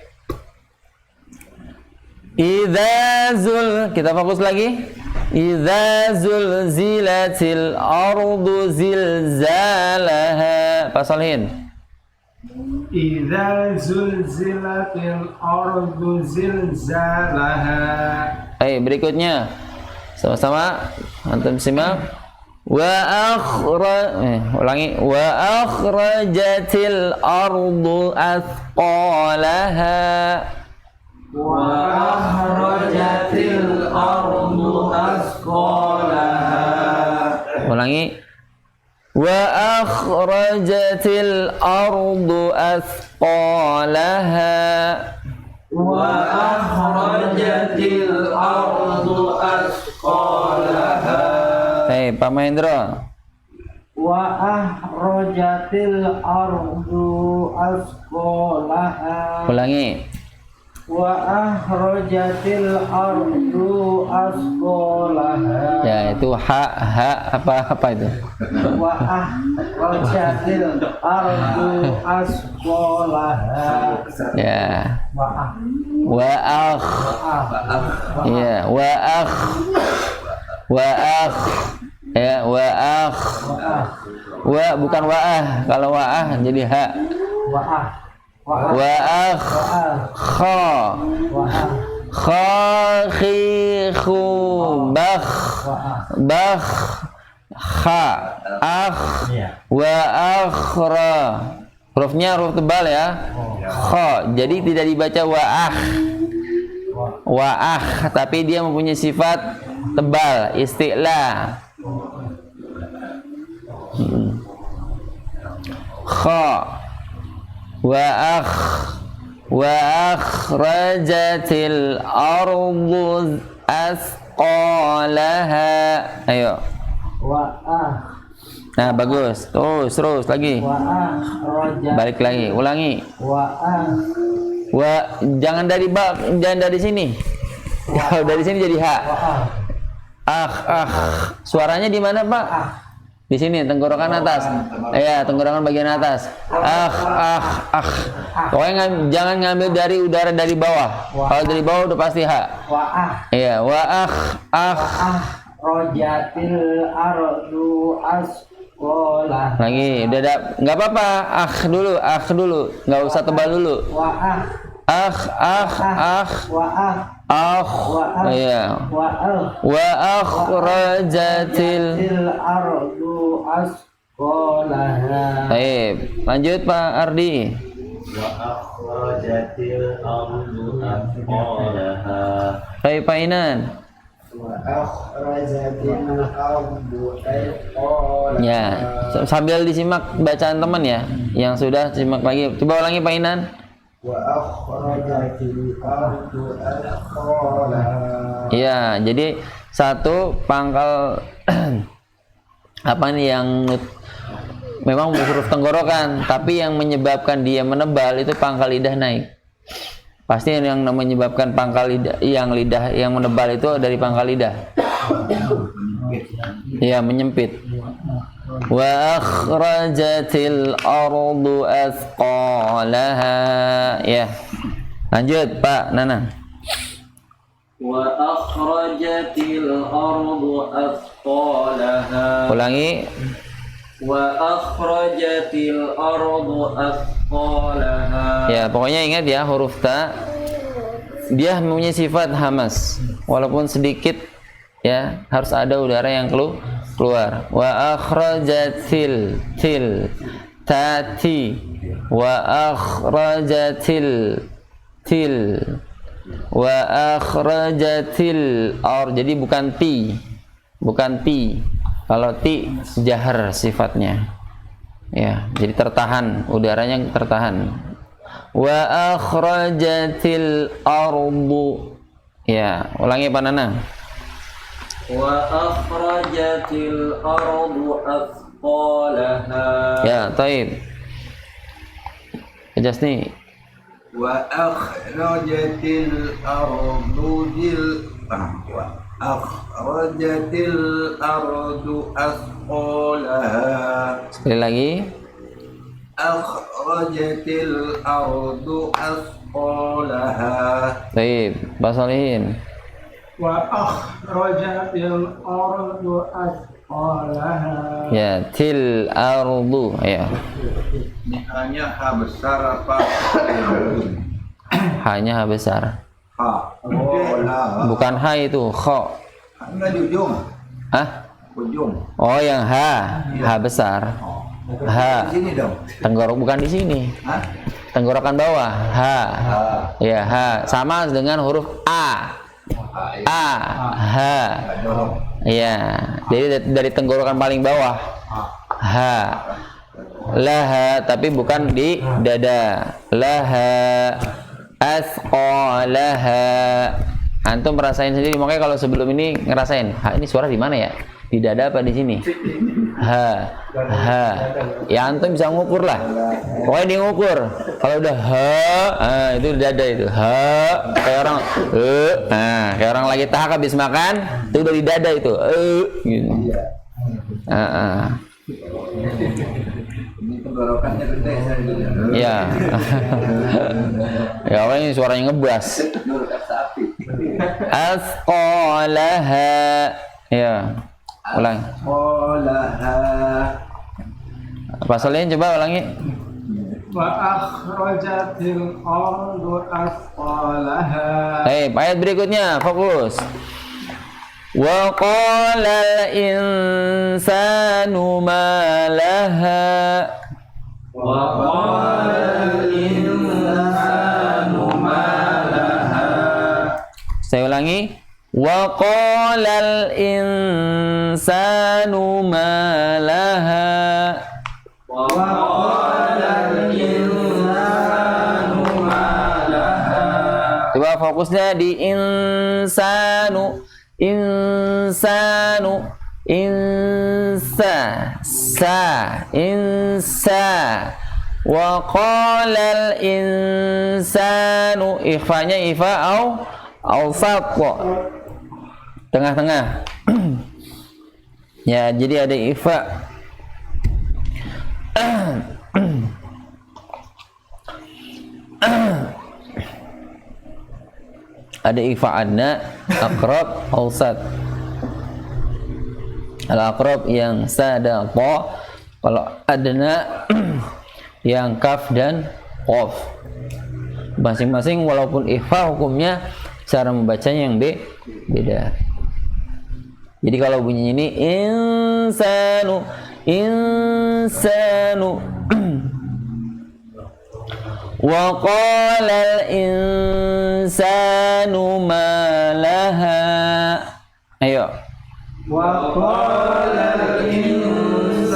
Kita fokus lagi. Idza zulzilatil ardu zilzalaha. Pasalihin. Idza zulzilatil ardu zilzalaha. Baik, berikutnya. Sama-sama antum simak. Ulangi. Wa akhrajatil ardu athqalaha. Wa akhrajatil ardu athqalaha. Ulangi. Wa akhrajatil ardu athqalaha. Wa akhrajatil ardu athqalaha. Hei, Pak Mahendra. Wa akhrajatil ardu athqalaha. Ulangi. Wa akhrajatil ardu athqalaha. Ya, itu apa itu? Wa akhrajatil ardu athqalaha. Ya. Wa akh. Ya, wa akh. Ya, wa akh. Wa bukan wa'ah. Kalau wa'ah jadi ha. Wa akh. Kha. Kha khi khu bakh. Bakh. kha, wa akhra. Hurufnya huruf tebal ya. Kha, jadi tidak dibaca wa'ah, tapi dia mempunyai sifat tebal, isti'la. Kha, wa akhrajatil ardu asqalaha. Ayo. Nah, bagus. Terus lagi. Balik lagi, ulangi. Jangan dari sini. Kalau dari sini jadi ha. Suaranya di mana, Pak? Di sini, tenggorokan atas. Iya, tenggorokan bagian atas. Pokoknya jangan ngambil dari udara dari bawah. Kalau dari bawah udah pasti ha. Iya, rojatil ardu asqalah. Lagi, udah nggak apa-apa. Dulu, nggak usah tebal dulu. Iya. Wa akhrajatil ardu asqalaha. Baik, lanjut Pak Ardi. Wa akhrajatil ardu asqalaha. Baik Pak Inan. Wa akhrajatil ardu asqalaha. Ya, sambil disimak bacaan teman ya. Yang sudah simak lagi. Coba ulangi Pak Inan. Wa akhrajatil ardu asqalaha. Ya, jadi satu pangkal apa nih yang memang huruf tenggorokan, tapi yang menyebabkan dia menebal itu pangkal lidah naik. Pasti yang menyebabkan pangkal lidah yang menebal itu dari pangkal lidah. Ya, menyempit. Wa akhrajatil ardu asqalaha. Ya. Lanjut Pak Nana. Wa akhrajatil ardu asqalaha. Ulangi. Wa akhrajatil ardu asqalaha. Ya, pokoknya ingat ya, huruf ta dia mempunyai sifat hamas. Walaupun sedikit ya, harus ada udara yang keluar. Wa akhrajatil tati wa akhrajatil wa akhrajatil jadi bukan ti. Kalau ti jahar sifatnya. Ya, jadi tertahan, udaranya tertahan. Wa akhrajatil ardu. Ya, ulangi Pak Nana. Wa akhrajatil ardu asqalaha. Ya, taib. Jasni. Wa akhrajatil ardu akhrajatil ardu asqalaha. Sekali lagi. Akhrajatil ardu asqalaha. Taib. Pak Solihin. Wa akhrajatil ardu asqalaha. Ya, til ardu. Ya. Ini hanya ha besar apa? Hanya ha besar. Ha. Bukan ha itu, kha. Enggak di ujung. Hah? Ujung. Oh, yang ha. Ha besar. Ha. Di sini dong. Tenggorok bukan di sini. Hah? Tenggorokan bawah. Ha. Ya, ha. Sama dengan huruf a. Ha. Ya. Jadi dari tenggorokan paling bawah. Ha. Laha, tapi bukan di dada. Laha asqalaha. Antum merasain sendiri, makanya kalau sebelum ini ngerasain, ini suara di mana ya? Di dada apa di sini? Ha. Ya antum bisa ngukur lah. Pokoknya dia ngukur. Kalau udah itu di dada itu. Kayak orang kayak orang lagi tahak habis makan, itu udah di dada itu. Gitu. Ini tenggorokannya gede saya. Iya. Ya orang ini suaranya ngebas. Tenggorokan sapi. Asqalaha. Ya. Ulang. Asqalaha. Pasalnya coba ulangi. Wa akhrajatil ardu asqalaha. Ayat berikutnya, fokus. Wa qala al-insanu ma laha. Wa qala al-insanu ma laha. Saya ulangi. Wa qala al-insanu ma laha. Wa qala al-insanu ma laha. Coba fokusnya di insanu. Insanu, insa, wa qala al-insanu. Ikhfanya ikhfa awsat, tengah-tengah. Ya, jadi ada ikhfa. Ada ikhfa adna, aqrab, awsat. Al-aqrab yang sada ta, kalau adna yang kaf dan qaf. Masing-masing walaupun ikhfa hukumnya cara membacanya yang beda. Jadi kalau bunyinya ini insanu, insanu. Wa qala al-insanu ma laha. Ayo. Wa qala al-insanu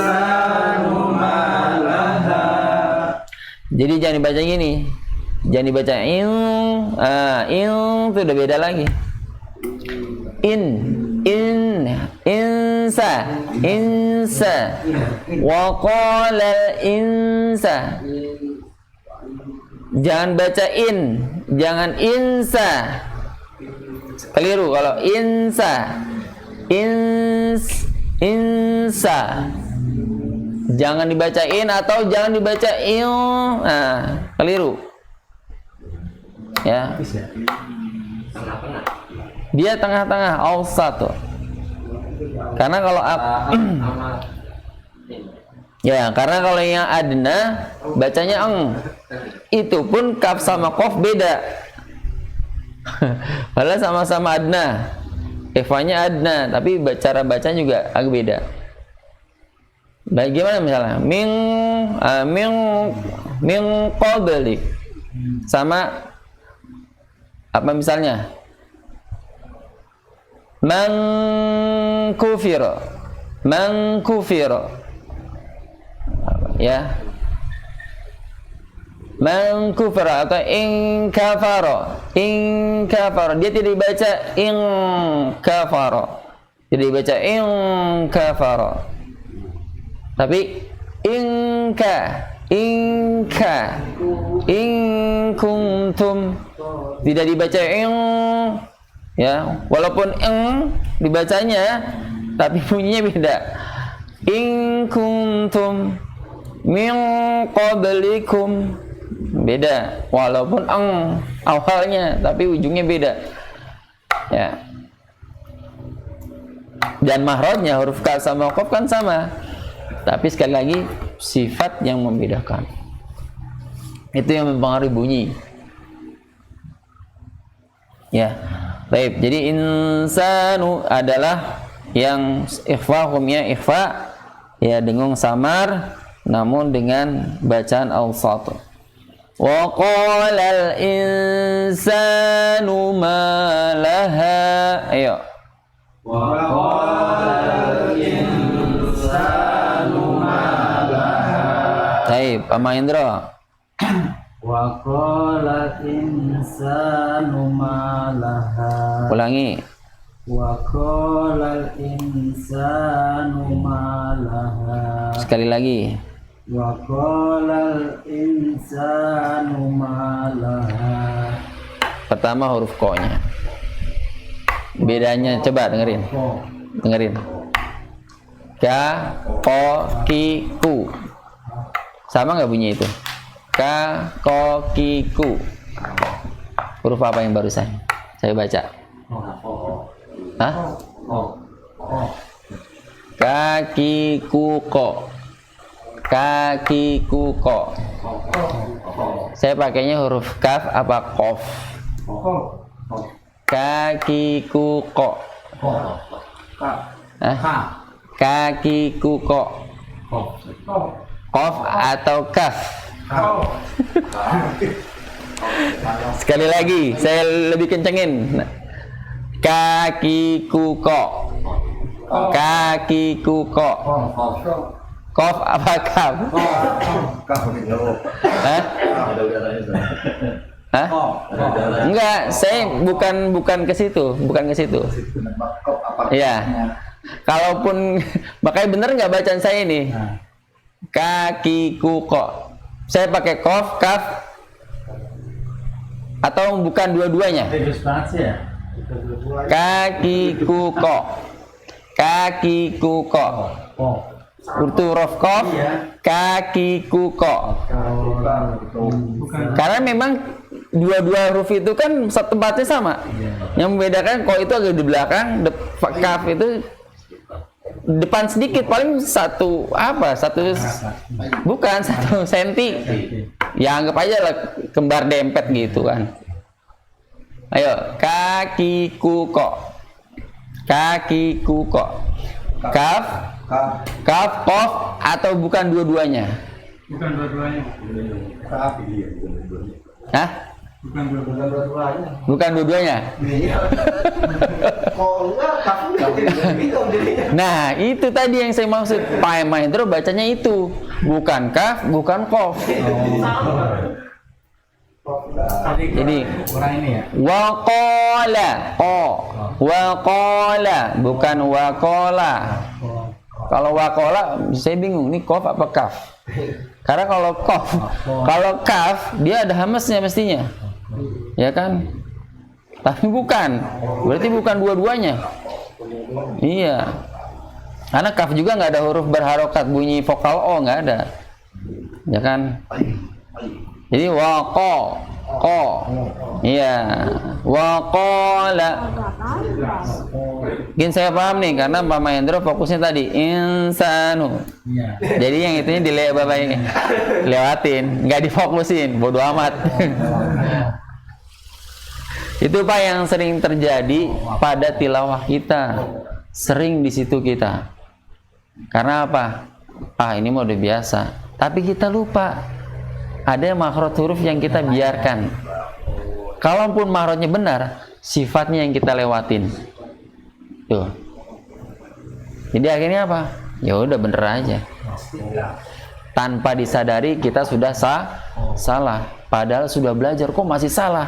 ma laha. Jadi jangan dibaca gini. Jangan dibaca in. In itu udah beda lagi. Insa. Wa qala al-insa. Jangan baca in, jangan insa. Keliru kalau insa. Insa. Jangan dibaca in atau jangan dibaca il. Nah, keliru. Ya. Dia tengah-tengah, awsat tuh. Karena kalau ya, karena kalau yang adna bacanya eng. Itu pun kaf sama qaf beda. Padahal sama-sama adna. Ikhfanya adna, tapi cara bacanya juga agak beda. Bagaimana misalnya? Min qabli. Sama apa misalnya? Man kufira. Ya. Man kufara atau in kafara. Dia tidak dibaca in kafara. Tidak dibaca in kafara. Tapi in kuntum. Tidak dibaca in, ya, walaupun in dibacanya tapi bunyinya beda. In kuntum min qablikum, beda, walaupun awalnya tapi ujungnya beda, ya. Dan mahrajnya huruf kaf sama qaf kan sama, tapi sekali lagi sifat yang membedakan, itu yang mempengaruhi bunyi, ya. Baik, jadi insanu adalah yang ikhfa, hukumnya ikhfa, ya, dengung samar namun dengan bacaan awsat. Wa qala al-insanu ma laha. Ayo. Wa qala al-insanu ma laha. Baik, Pak Mahendra. Wa qala al-insanu ma laha. Ulangi. Wa qala al-insanu ma laha. Sekali lagi. Wa qala al-insanu ma laha. Pertama huruf ko-nya. Bedanya coba dengerin. Ka, ko, ki, ku. Sama nggak bunyi itu? Ka, ko, ki, ku. Huruf apa yang barusan saya baca? Hah? Kaki, ku, ko. Kaki, ku, ko. Saya pakainya huruf kaf apa kof? Kaki, ku, ko. Hah? Kakiku kok. Qaf atau kaf? Sekali lagi, saya lebih kencengin. Kakiku kok. Kakiku kok. Qaf apa kaf? Hah? Hah? Enggak, saya bukan ke situ, Iya. Kalaupun makanya bener nggak bacaan saya ini? Kakiku kok. Saya pakai qaf, kaf, atau bukan dua-duanya? Bagus banget sih ya. Kakiku kok. Kakiku kok. Urtu rof qaf, kakiku kok. Karena memang dua-dua huruf itu kan satu tempatnya sama. Yang membedakan kok itu agak di belakang, kaf itu depan sedikit, paling satu senti. Ya anggap aja lah kembar dempet gitu kan. Ayo, kakiku kok. Kakiku kok. Kaf, qaf atau bukan dua-duanya? Bukan dua-duanya. Hah? Bukan dua-duanya. Bukan dua-duanya. Nah, itu tadi yang saya maksud. Pak Mahendro bacanya itu, bukan kaf, bukan qaf. Jadi Kurang ini ya. waqala, waqala, bukan waqala. Kalau waqala saya bingung, ini qaf apa kaf? Karena kalau kaf dia ada hamesnya mestinya. Ya kan? Tapi bukan. Berarti bukan dua-duanya. Iya. Karena kaf juga nggak ada huruf berharokat bunyi vokal o, nggak ada. Ya kan? Jadi waqo. Iya. Waqala. Mungkin saya paham nih karena Pak Mahendro fokusnya tadi insanu. Iya. Jadi yang itunya lewatin, nggak difokusin, bodo amat. Itu Pak yang sering terjadi pada tilawah kita, sering di situ kita. Karena apa? Ini mau udah biasa, tapi kita lupa ada makhraj huruf yang kita biarkan. Kalaupun makhrajnya benar, sifatnya yang kita lewatin. Tuh. Jadi akhirnya apa? Ya udah bener aja. Tanpa disadari kita sudah salah. Padahal sudah belajar kok masih salah.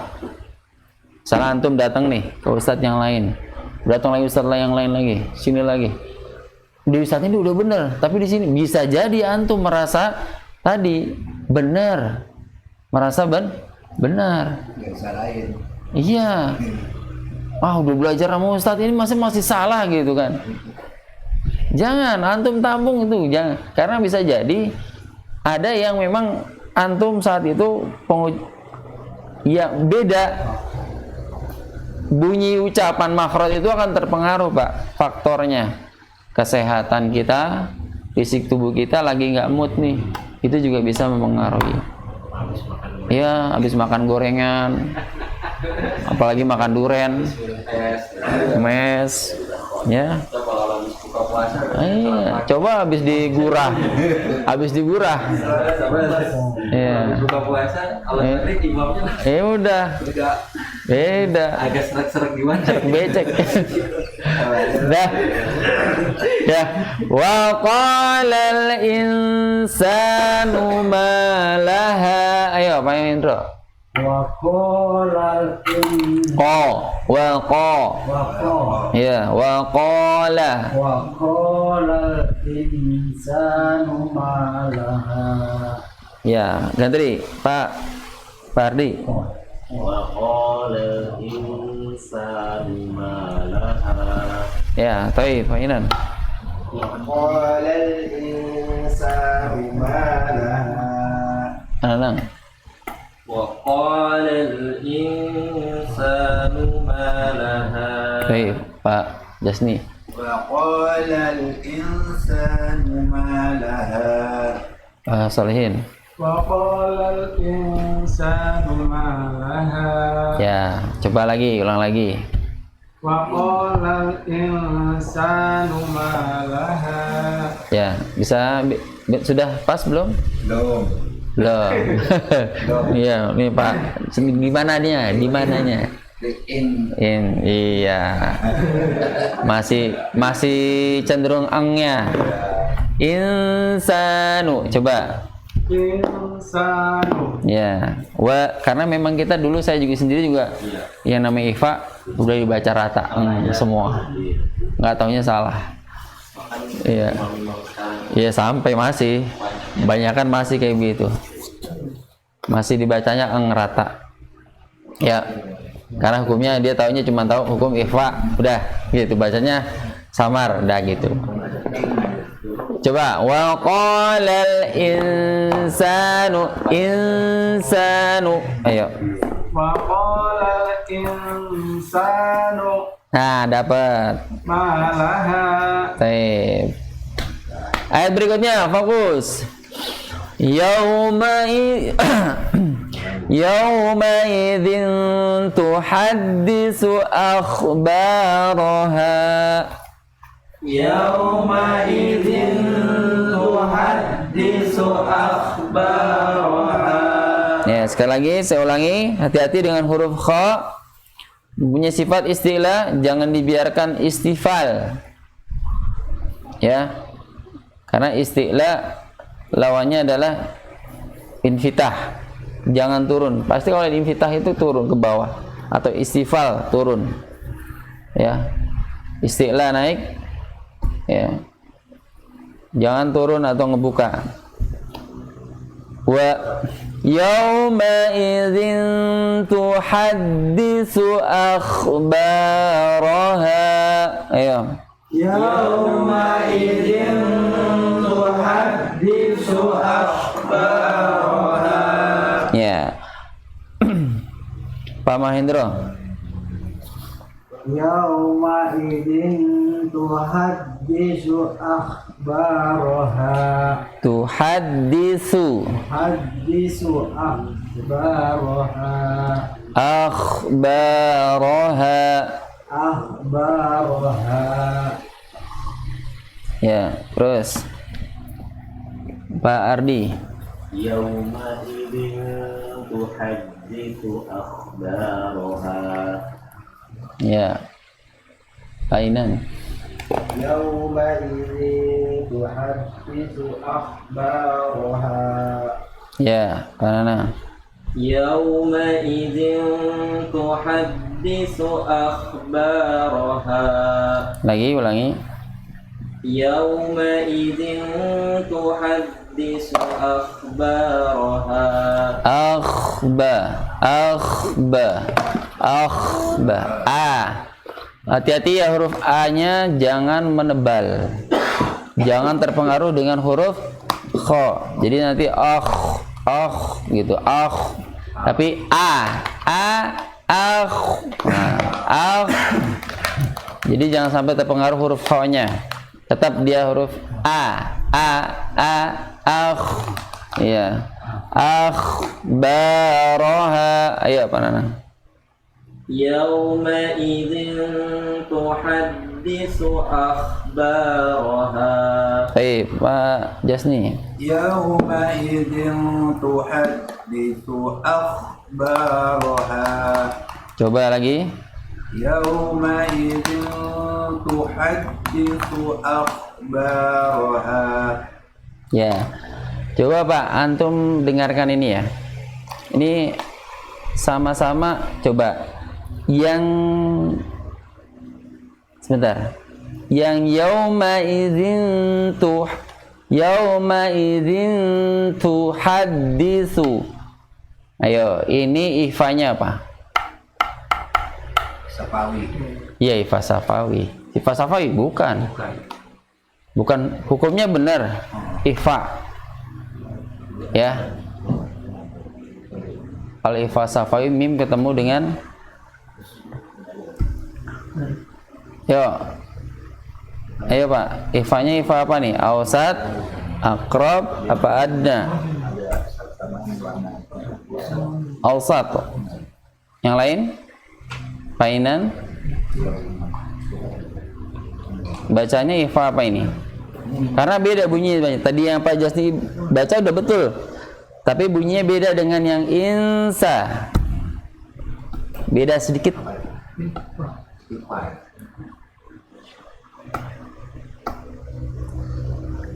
Salah antum datang nih ke ustadz yang lain. Datang lagi ustadz yang lain lagi, sini lagi. Di ustadz ini udah bener, tapi di sini bisa jadi antum merasa tadi benar. Merasa benar. Iya. Udah belajar sama ustadz ini masih salah gitu kan. Jangan antum tampung itu, jangan. Karena bisa jadi ada yang memang antum saat itu ya beda. Bunyi ucapan makhraj itu akan terpengaruh Pak, faktornya. Kesehatan kita, fisik tubuh kita lagi nggak mood nih. Itu juga bisa mempengaruhi. Ya, habis makan gorengan. Apalagi makan duren, mes, ya. Coba habis digurah, ya. Buka puasa, kalau sering imamnya udah, beda. agak serak-serak gimana? Serak becek. Dah, ya. Wa qala al insanu ma laha. Ayo, Pak Indro. Waqala Ya, waqala insanu ma laha. Ya, ganti Pak Fardi. Waqala insanu ma laha. Ya, Taib, Pak Inan. Waqalal insanu ma laha. Anang. Waqala al-insanu ma laha. Taib, Pak Jasni. Waqalal insanu ma laha. Pak Salihin. Waqalal insanu ma laha. Ya, coba lagi, ulang lagi. Wa qala al-insanu ma laha. Ya, bisa sudah pas belum? Belum. Belum. Iya, ini Pak. Di mananya? Di mananya? Iya. Masih cenderung angnya. Insanu. Coba. Insanu. Ya. Karena memang kita dulu saya juga sendiri juga yang namanya Ifa udah dibaca rata semua. Nggak taunya salah. Iya. Iya sampai masih. Banyakan masih kayak begitu. Masih dibacanya rata. Ya. Karena hukumnya dia taunya cuma tahu hukum ikhfa, udah gitu bacanya samar, udah gitu. Coba wa qalal insanu ayo. Wa qala al-insanu Nah, dapat. ma laha. Baik. Ayat berikutnya fokus. Yawmaidzin tuhaddisu akhbaraha. Yauma'idzin tuhaddisu akhbaraha. Ya, sekali lagi saya ulangi, hati-hati dengan huruf kha. Punya sifat istilah, jangan dibiarkan istifal. Ya. Karena istilah lawannya adalah infitah. Jangan turun. Pasti kalau infitah itu turun ke bawah atau istifal turun. Ya. Istilah naik. Ya. Jangan turun atau ngebuka. Wa yawma idzin tuhaddisu akhbaraha. Ayo. Yauma'idzin tuhaddisu akhbaraha. Ya. Pak Mahendro. Yauma'idzin tuhaddisu akhbaraha. Tuhaddisu akhbaraha. Ya, terus Pak Ardi. Yauma'idzin tuhaddisu akhbaraha. Ya. Pak Inan. Yauma'idzin tuhaddisu akhbaraha. Ya, Pak Nana. Yauma'idzin tuhaddisu akhbaraha. Lagi ulangi. Yauma'idzin tuhaddisu akhbaraha. Akhba. Hati-hati ya, huruf A-nya jangan menebal. Jangan terpengaruh dengan huruf kha. Jadi nanti gitu. Tapi Jadi jangan sampai terpengaruh huruf kha-nya. Tetap dia huruf Iya. Akhbaraha. Ayo Pak Nana. Yauma'idzin tuhaddisu akhbaraha. Baik, Pak Jasni. Yauma'idzin tuhaddisu akhbaraha. Coba lagi. Yauma'idzin tuhaddisu akhbaraha. Ya. Coba Pak, antum dengarkan ini ya. Ini sama-sama coba. Yang yauma'idzin tuhaddisu. Ayo, ini ifanya apa? Safawi. Iya, ifa safawi. Ifa safawi bukan. Bukan, hukumnya benar. Ifa. Ya. Kalau ifa safawi mim ketemu dengan Ayo Pak, ifanya ifa apa nih? Awsat, akrab, apa adna? Awsat. Yang lain? Painan? Bacanya ikhfa apa ini? Karena beda bunyinya. Tadi yang Pak Jasni baca udah betul, tapi bunyinya beda dengan yang insa. Beda sedikit.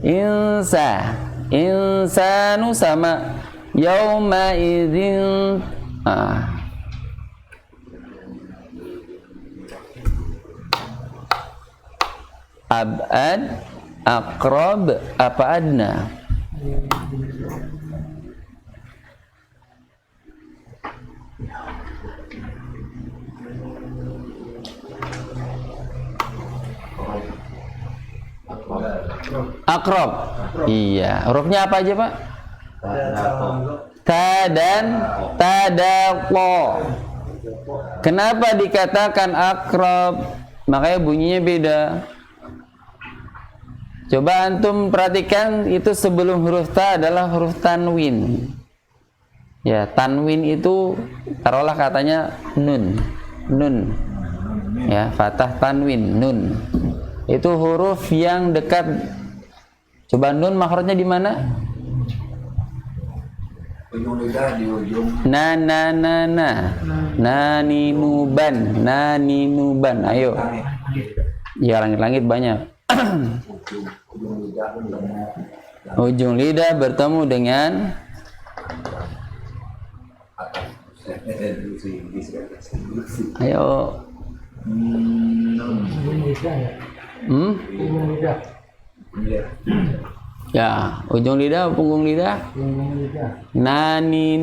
Insa, insanu sama yauma idzin. Abad, aqrab, apa adna? Aqrab. Iya, hurufnya apa aja, Pak? Ta dan tadaqo. Kenapa dikatakan aqrab? Makanya bunyinya beda. Coba antum perhatikan, itu sebelum huruf ta adalah huruf tanwin. Ya, tanwin itu taruhlah katanya nun. Nun. Ya, fathah tanwin, nun. Itu huruf yang dekat. Coba nun makhrajnya di mana? Ujung lidah di ujung. Na. Nani nuban. Ayo. Ya, langit-langit banyak. Ujung lidah bertemu dengan ayo. Ya, ujung lidah, punggung lidah. Nani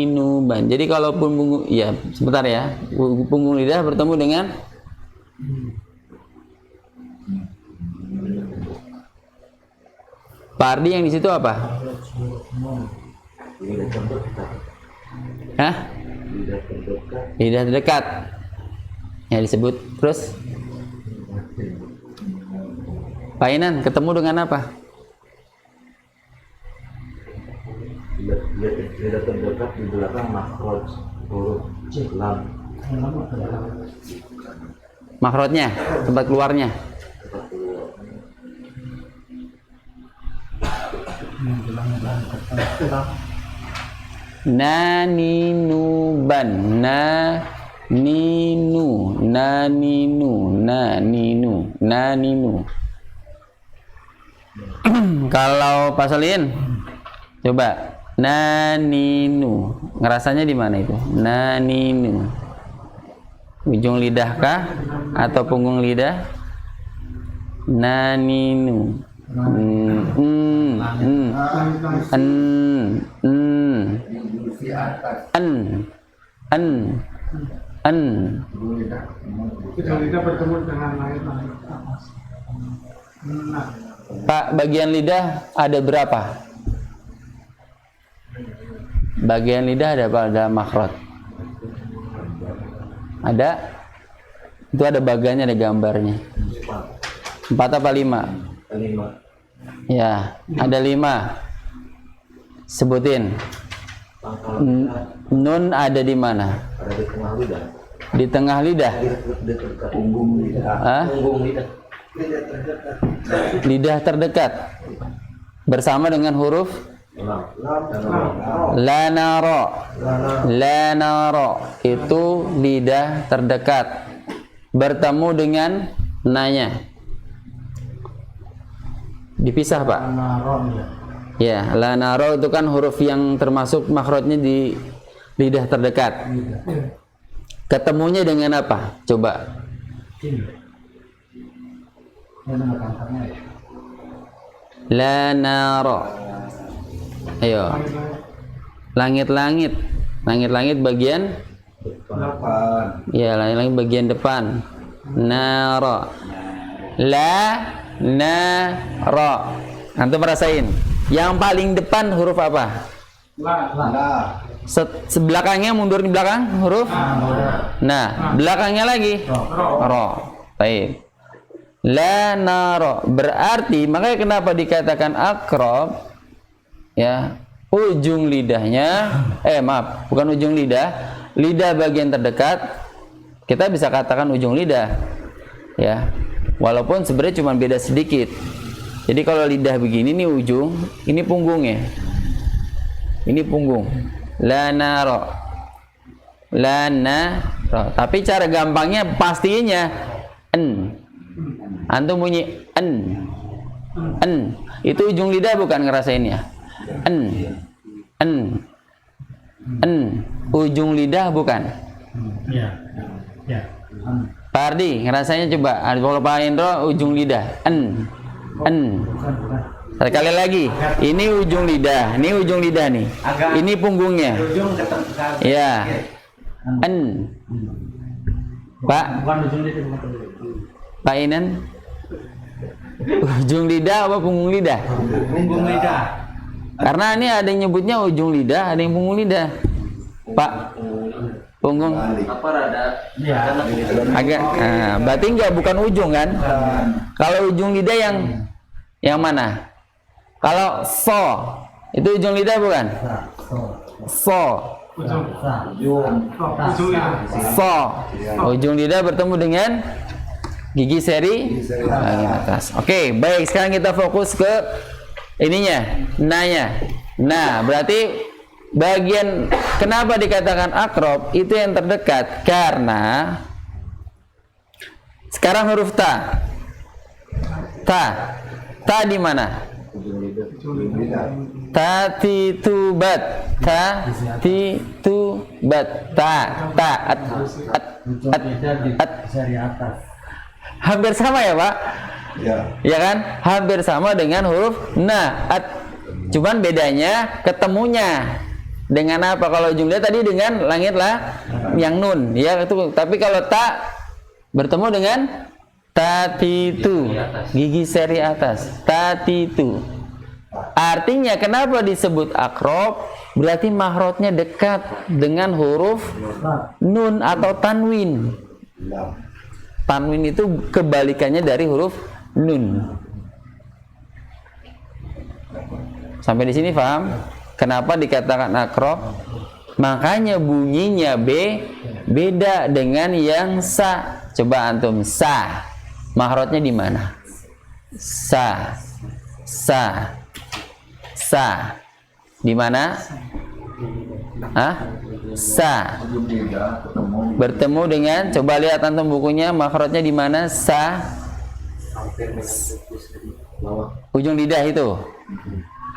nuban. Jadi kalau punggung, ya sebentar ya, punggung lidah bertemu dengan Pak Ardi, yang di situ apa? Hah? Lidah terdekat. Ya disebut. Terus Pak Inan ketemu dengan apa? Lidah terdekat di belakang makhraj huruf lam. Makhrajnya, tempat keluarnya. Naninuban, naninu. Kalau pasalin, coba naninu. Ngerasanya di mana itu? Naninu. Ujung lidah kah atau punggung lidah? Naninu. Ujung lidah bertemu dengan langit-langit. Pak, bagian lidah ada berapa? Bagian lidah ada apa? Ada makhraj. Ada? Itu ada bagannya, ada gambarnya. 4 apa 5? 5. Ya, ada 5. Sebutin. Nun ada di mana? Ada di tengah lidah. Di tengah lidah. Di dekat punggung lidah. Hah? Punggung lidah. Lidah terdekat. Bersama dengan huruf la naro. Itu lidah terdekat. Bertemu dengan nanya. Dipisah, Pak. Ya, la naro itu kan huruf yang termasuk makhrajnya di lidah terdekat. Ketemunya dengan apa? Coba. La naro. Ayo. Langit-langit. Langit-langit bagian Depan. ya, langit-langit bagian depan. Naro. La naro. Antum merasain. Yang paling depan huruf apa? Nah. Sebelakangnya mundur di belakang huruf. Nah, belakangnya lagi ro. Baik. La naro. Berarti makanya kenapa dikatakan aqrab? Ya, ujung lidahnya bukan ujung lidah. lidah bagian terdekat, kita bisa katakan ujung lidah, ya. Walaupun sebenarnya cuma beda sedikit. Jadi kalau lidah begini nih ujung, ini punggungnya. Ini punggung. La nara. La nara. Tapi cara gampangnya pastinya en. Antum bunyi en. En. Itu ujung lidah bukan ngerasainnya. En. En. En. Ujung lidah bukan. Ya. Ya. Pak Ardi, ngerasainnya coba. Kalau Pak Indro ujung lidah. En. En. Sekali lagi. Ini ujung lidah. Ini ujung lidah nih. Ini punggungnya. Ya. En. Pak. Pak Inan. Ujung lidah apa punggung lidah? Punggung lidah. Karena ini ada yang nyebutnya ujung lidah, ada yang punggung lidah. Pak, punggung Apa rada? agak, berarti enggak bukan ujung kan? Kalau ujung lidah yang mana? Kalau so, itu ujung lidah bukan? So, so, ujung lidah bertemu dengan gigi seri bagian atas. Oke, baik. Sekarang kita fokus ke ininya, nanya. Nah, berarti bagian kenapa dikatakan akrob itu yang terdekat? Karena sekarang huruf ta. Ta di mana? Ta titubat. Ta titubat. Ta at. Hampir sama ya Pak? Ya kan? Hampir sama dengan huruf na, at. Cuman bedanya ketemunya dengan apa? Kalau ujung lidah tadi dengan langit lah yang nun, ya itu. Tapi kalau ta bertemu dengan tatitu, gigi seri atas. Tatitu. Artinya kenapa disebut akrob? Berarti mahrotnya dekat dengan huruf nun atau tanwin. Tanwin itu kebalikannya dari huruf nun. Sampai di sini paham? Kenapa dikatakan akrob? Makanya bunyinya beda dengan yang sa. Coba antum sa. Mahrotnya di mana? Sa. Di mana? Hah? Sa. Bertemu dengan, coba lihat antum bukunya, makrotnya di mana? Sa. Ujung lidah itu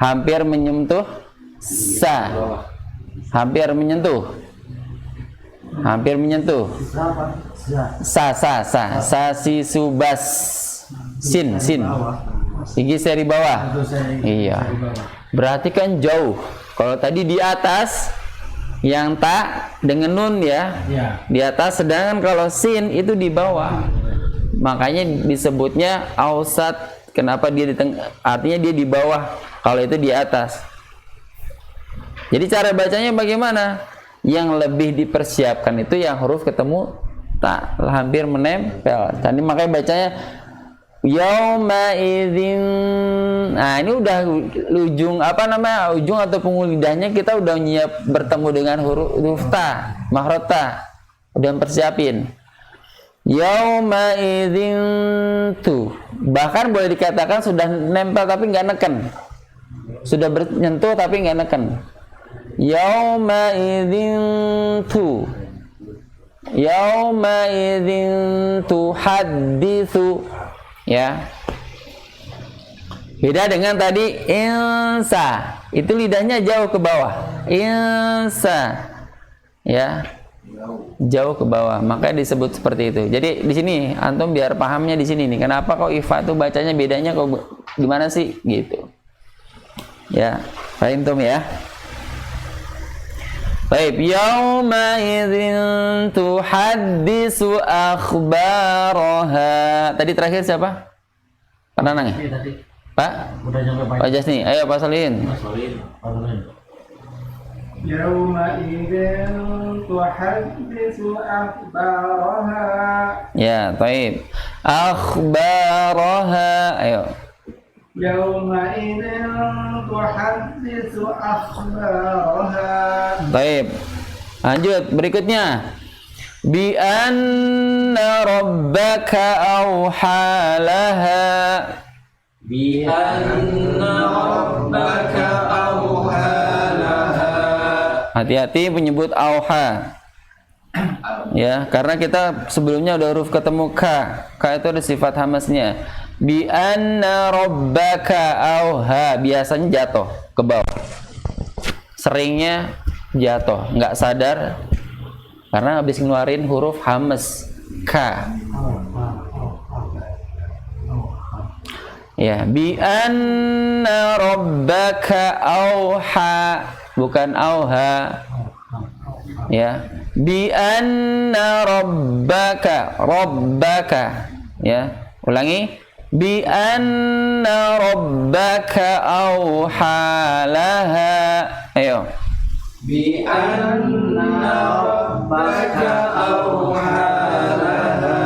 hampir menyentuh sa. Hampir menyentuh. Sa si subas. Sin. Gigi seri bawah. Iya. Berarti kan jauh. Kalau tadi di atas yang ta dengan nun ya, di atas, sedangkan kalau sin itu di bawah. Makanya disebutnya ausat. Kenapa dia di tengah? Artinya dia di bawah. Kalau itu di atas. Jadi cara bacanya bagaimana? Yang lebih dipersiapkan itu yang huruf ketemu ta, hampir menempel. Tadi makanya bacanya yauma idzin. Nah, ini udah ujung ujung atau punggung lidahnya kita udah nyiap bertemu dengan huruf ta, mahrot ta. Udah persiapin. Yauma idzin tu. Bahkan boleh dikatakan sudah nempel tapi nggak neken. Sudah menyentuh tapi nggak neken. Yauma idzin tu. Yauma idzin tuhadditsu. Ya, beda dengan tadi insa, itu lidahnya jauh ke bawah. Insa, ya, jauh ke bawah, maka disebut seperti itu. Jadi di sini antum biar pahamnya di sini nih. Kenapa kok ifa tuh bacanya bedanya kok gimana sih gitu? Ya, paham antum ya. Baik, yauma idzin tuhaddisu akhbaraha. Tadi terakhir siapa? Pak Nanang ya? Pak? Udah nyampe Pak Jasni, ayo Pak Solihin. Yauma idzin tuhaddisu akhbaraha. Ya, baik. Akhbaraha, ayo. Yauma idzin tuhaddisu akhbaraha. Baik. Lanjut berikutnya. Bi anna rabbaka awha laha. Bi anna rabbaka awha laha. Hati-hati menyebut auha. Ya, karena kita sebelumnya udah huruf ketemu K. K itu ada sifat hamasnya. Bi anna rabbaka auha. Biasanya jatuh ke bawah. Seringnya jatuh, nggak sadar karena habis ngeluarin huruf hamas K. Ya, bi anna rabbaka auha, bukan auha. Ya, bi anna rabbaka, rabbaka. Ya, ulangi. Bi anna rabbaka auha laha. Ayo. Bi anna rabbaka awha laha.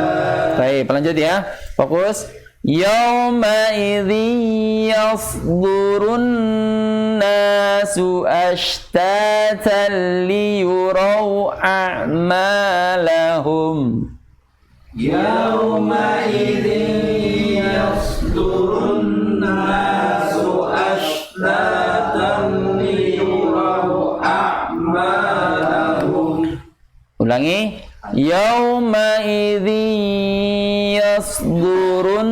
Baik, lanjut ya. Fokus. Yauma idzi yasdurun nasu ashtatan liyuraw a'malahum. Yauma idzin yasdurun nasu ashtatan liyuraw a'malahum. Ulangi. Yauma idzi yasdurun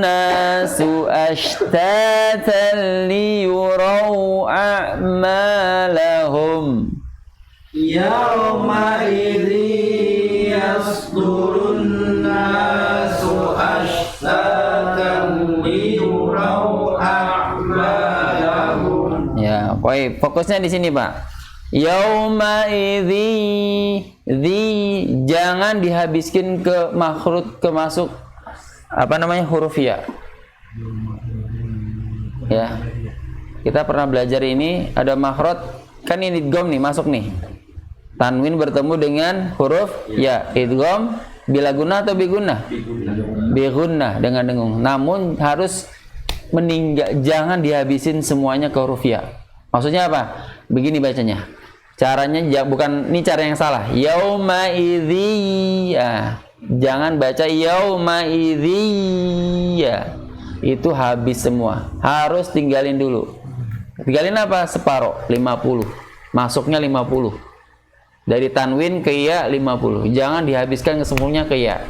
nasu ashtatan liyuraw a'malahum. Yauma idzin yasdurun nasu ashtatan liyuraw a'malahum. Ya, baik. Fokusnya di sini, Pak. Yauma idzi, jangan dihabiskan ke makhraj, ke masuk apa namanya huruf ya. Ya. Kita pernah belajar ini ada makhraj, kan ini idgham nih, masuk nih. Tanwin bertemu dengan huruf ya, idgham bila gunnah atau bi gunnah? Bi gunnah dengan dengung. Namun harus jangan dihabisin semuanya ke huruf ya. Maksudnya apa? Begini bacanya. Caranya bukan, ini cara yang salah. Yauma idzi, ya. Jangan baca yauma idzi, ya. Itu habis semua. Harus tinggalin dulu. Tinggalin apa? Separuh, 50. Masuknya 50. Dari tanwin ke ya 50. Jangan dihabiskan semuanya ke ya.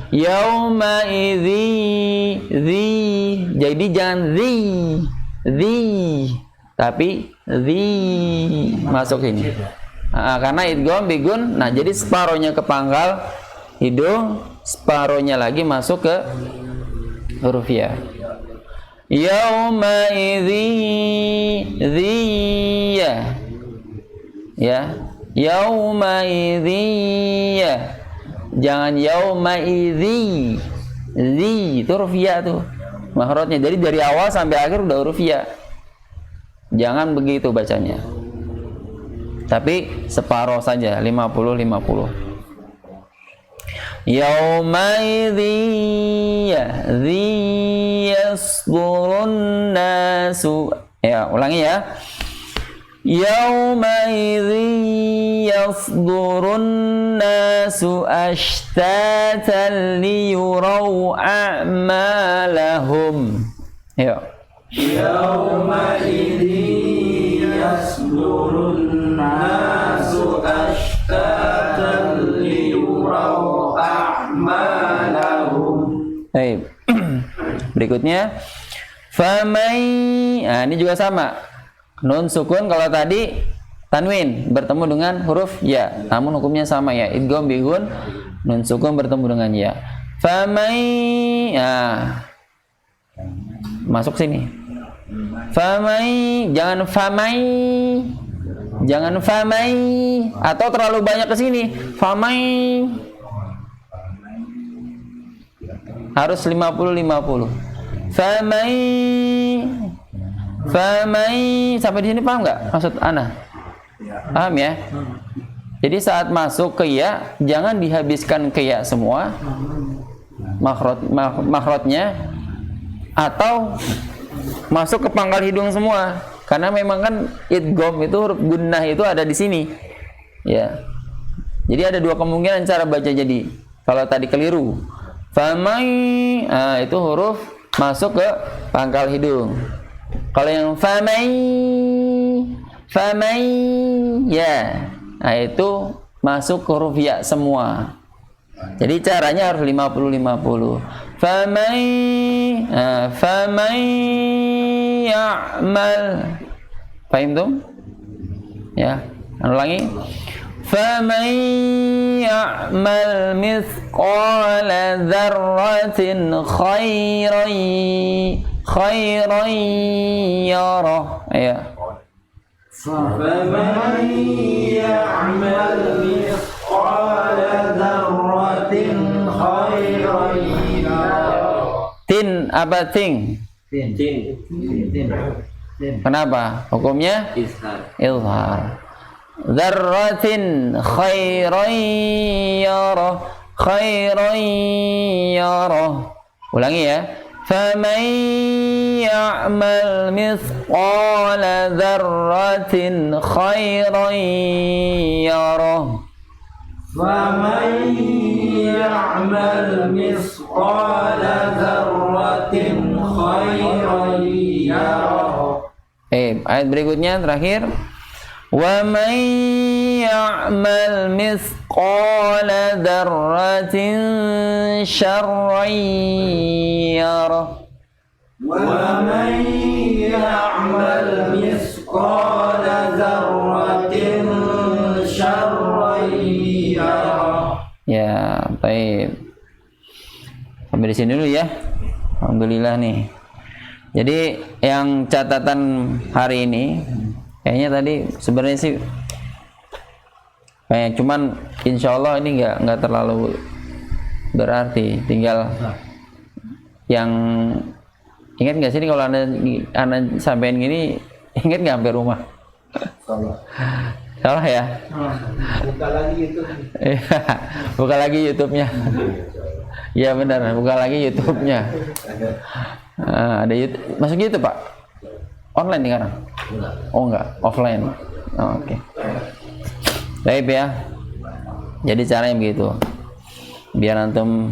Yauma idzi, jadi jangan zi, tapi masuk ini. Karena idgham bigun, nah jadi separohnya ke pangkal hidung, separohnya lagi masuk ke huruf ya. Yauma idzi, ya. Yauma idzi, ya. Jangan yauma idzi, itu huruf ya tuh makhrajnya. Jadi dari awal sampai akhir udah huruf ya. Jangan begitu bacanya. Tapi separuh saja, 50-50. Yauma idzi yasdurun nasu. Ya, ulangi ya. Yauma idzi yasdurun nasu ashtatan liyuraw a'malahum. Ya. Yauma idzin yasdurun nasu ashtatan liyuraw a'malahum. Baik. Berikutnya famai. Nah, ini juga sama. Nun sukun kalau tadi tanwin bertemu dengan huruf ya, namun hukumnya sama ya. Idgham bigun, nun sukun bertemu dengan ya. Famai. Nah, masuk sini. Famai, jangan famai. Jangan famai atau terlalu banyak ke sini. Famai. Harus 50-50. Famai. Sampai di sini paham nggak maksud ana? Paham ya? Jadi saat masuk ke ya, jangan dihabiskan ke ya semua makhrajnya, atau masuk ke pangkal hidung semua. Karena memang kan idgham itu huruf gunnah itu ada di sini. Ya. Jadi ada dua kemungkinan cara baca jadi. Kalau tadi keliru, famai, itu huruf masuk ke pangkal hidung. Kalau yang famai, ya, itu masuk ke huruf ya semua. Jadi caranya harus 50-50. Famai ya'mal. Paham tuh? Ya, ulangi. فَمَنْ يَعْمَلْ مِثْقَالَ ذَرَّةٍ خَيْرًا يَرَهُ. Ya. فَمَنْ يَعْمَلْ مِثْقَالَ ذَرَّةٍ خَيْرًا يَرَهُ. Tin apa ting? Tin. Kenapa? Hukumnya izhar. Dzarratin khairan yarah. Ulangi ya. Faman ya'mal mithqala dzarratin khairan yarah. فَمَنْ يَعْمَلْ مِثْقَالَ ذَرَّةٍ خَيْرًا يَرَهُ. Ayat berikutnya terakhir. وَمَنْ يَعْمَلْ مِثْقَالَ ذَرَّةٍ شَرًّا يَرَهُ. وَمَنْ يَعْمَلْ مِثْقَالَ ذَرَّةٍ شَرًّا يَرَهُ. Ya, baik. Sampai di sini dulu ya. Alhamdulillah nih. Jadi yang catatan hari ini kayaknya tadi sebenarnya sih kayak cuman insya Allah ini nggak terlalu berarti. Tinggal yang ingat nggak sih ini kalau anda sampein gini, ingat nggak sampai rumah? Salah ya? Buka lagi itu. Buka lagi YouTube-nya. Iya benar, buka lagi YouTube-nya. Ada YouTube, masuk YouTube Pak? Online sekarang? Oh enggak, offline. Oh, oke. Baik ya. Jadi caranya begitu. Biar antum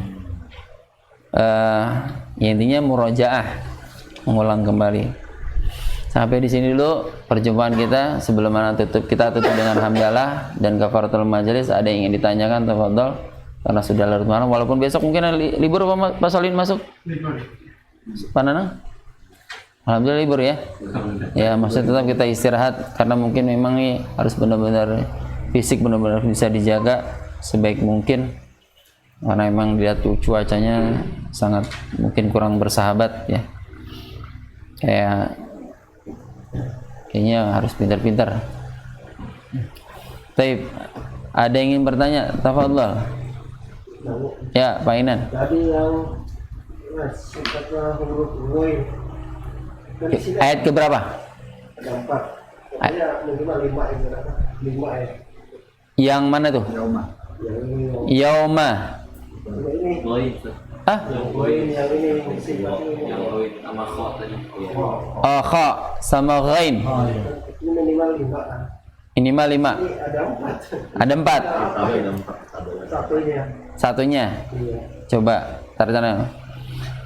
ya intinya murojaah, mengulang kembali. Sampai di sini dulu perjumpaan kita. Sebelum kita tutup dengan hamdalah dan kafaratul majelis. Ada yang ingin ditanyakan, tafadhol, karena sudah larut malam. Walaupun besok mungkin libur Pak Solin masuk. Libur. Pak Nanang? Alhamdulillah libur ya. Ya, maksudnya tetap kita istirahat karena mungkin memang nih harus benar-benar fisik benar-benar bisa dijaga sebaik mungkin. Karena memang lihat cuacanya sangat mungkin kurang bersahabat ya. Kayaknya harus pintar-pintar. Taib, ada yang ingin bertanya? Tafadhol. Ya, Pak Inan. Tadi yang kata huruf woi. Ayat ke berapa? Ada 4. Pokoknya minimal 5 ini berapa? 5 ayat. Yang mana tuh? Yang ini. Yauma. Yang ini. Ah? Woi, yang ini sifat ini. Oh, kha sama ghain. Ini minimal 5. Minimal 5. Ini ada 4. Ada 4. Satunya. Satunya. Iya. Coba tarik-tarik.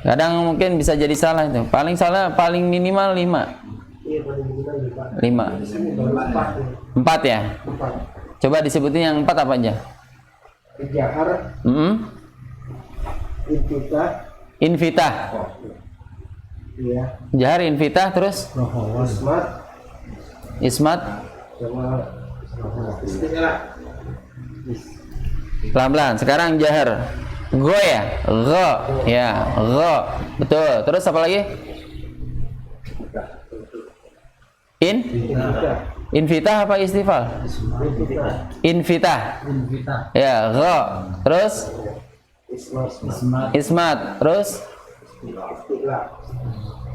Kadang mungkin bisa jadi salah itu. Paling salah paling minimal 5. Iya, paling minimal 5. 5. Di sini baru 4. 4 ya? 4. Coba disebutin yang 4 apa aja? Jahar, Infitah. Infitah. Iya. Jahar, infitah, terus Ismat. ismat. Sama istilah. Pelan-pelan. Sekarang jahar. Go ya? Go. Ya, go. Betul. Terus apa lagi? Infitah apa istifal? Infitah. Ya, go. Terus ismat. Terus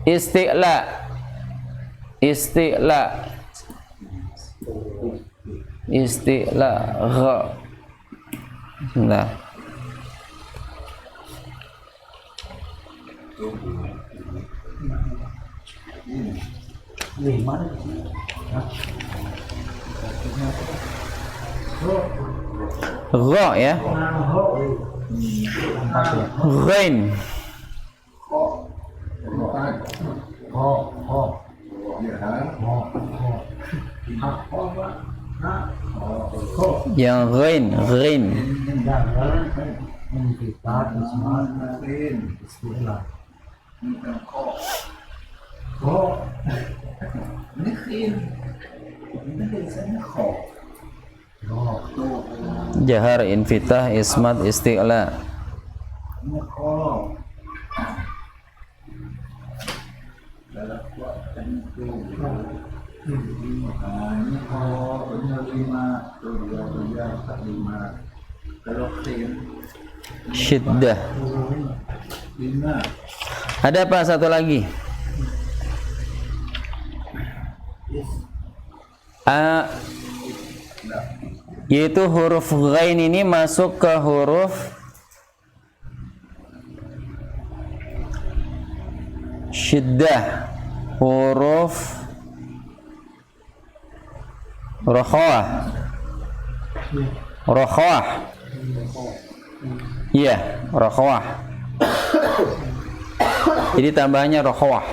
isti'la. Isti'la. Go. Bismillah. Gha ya. Ghain. Yang ghain, ghain. Jahar, infitah, ismat, isti'la. Syiddah. Ada apa satu lagi? Yaitu huruf ghain ini masuk ke huruf syiddah, huruf rokhawah. Rokhawah. Iya, rokhawah. Jadi tambahannya rokhawah.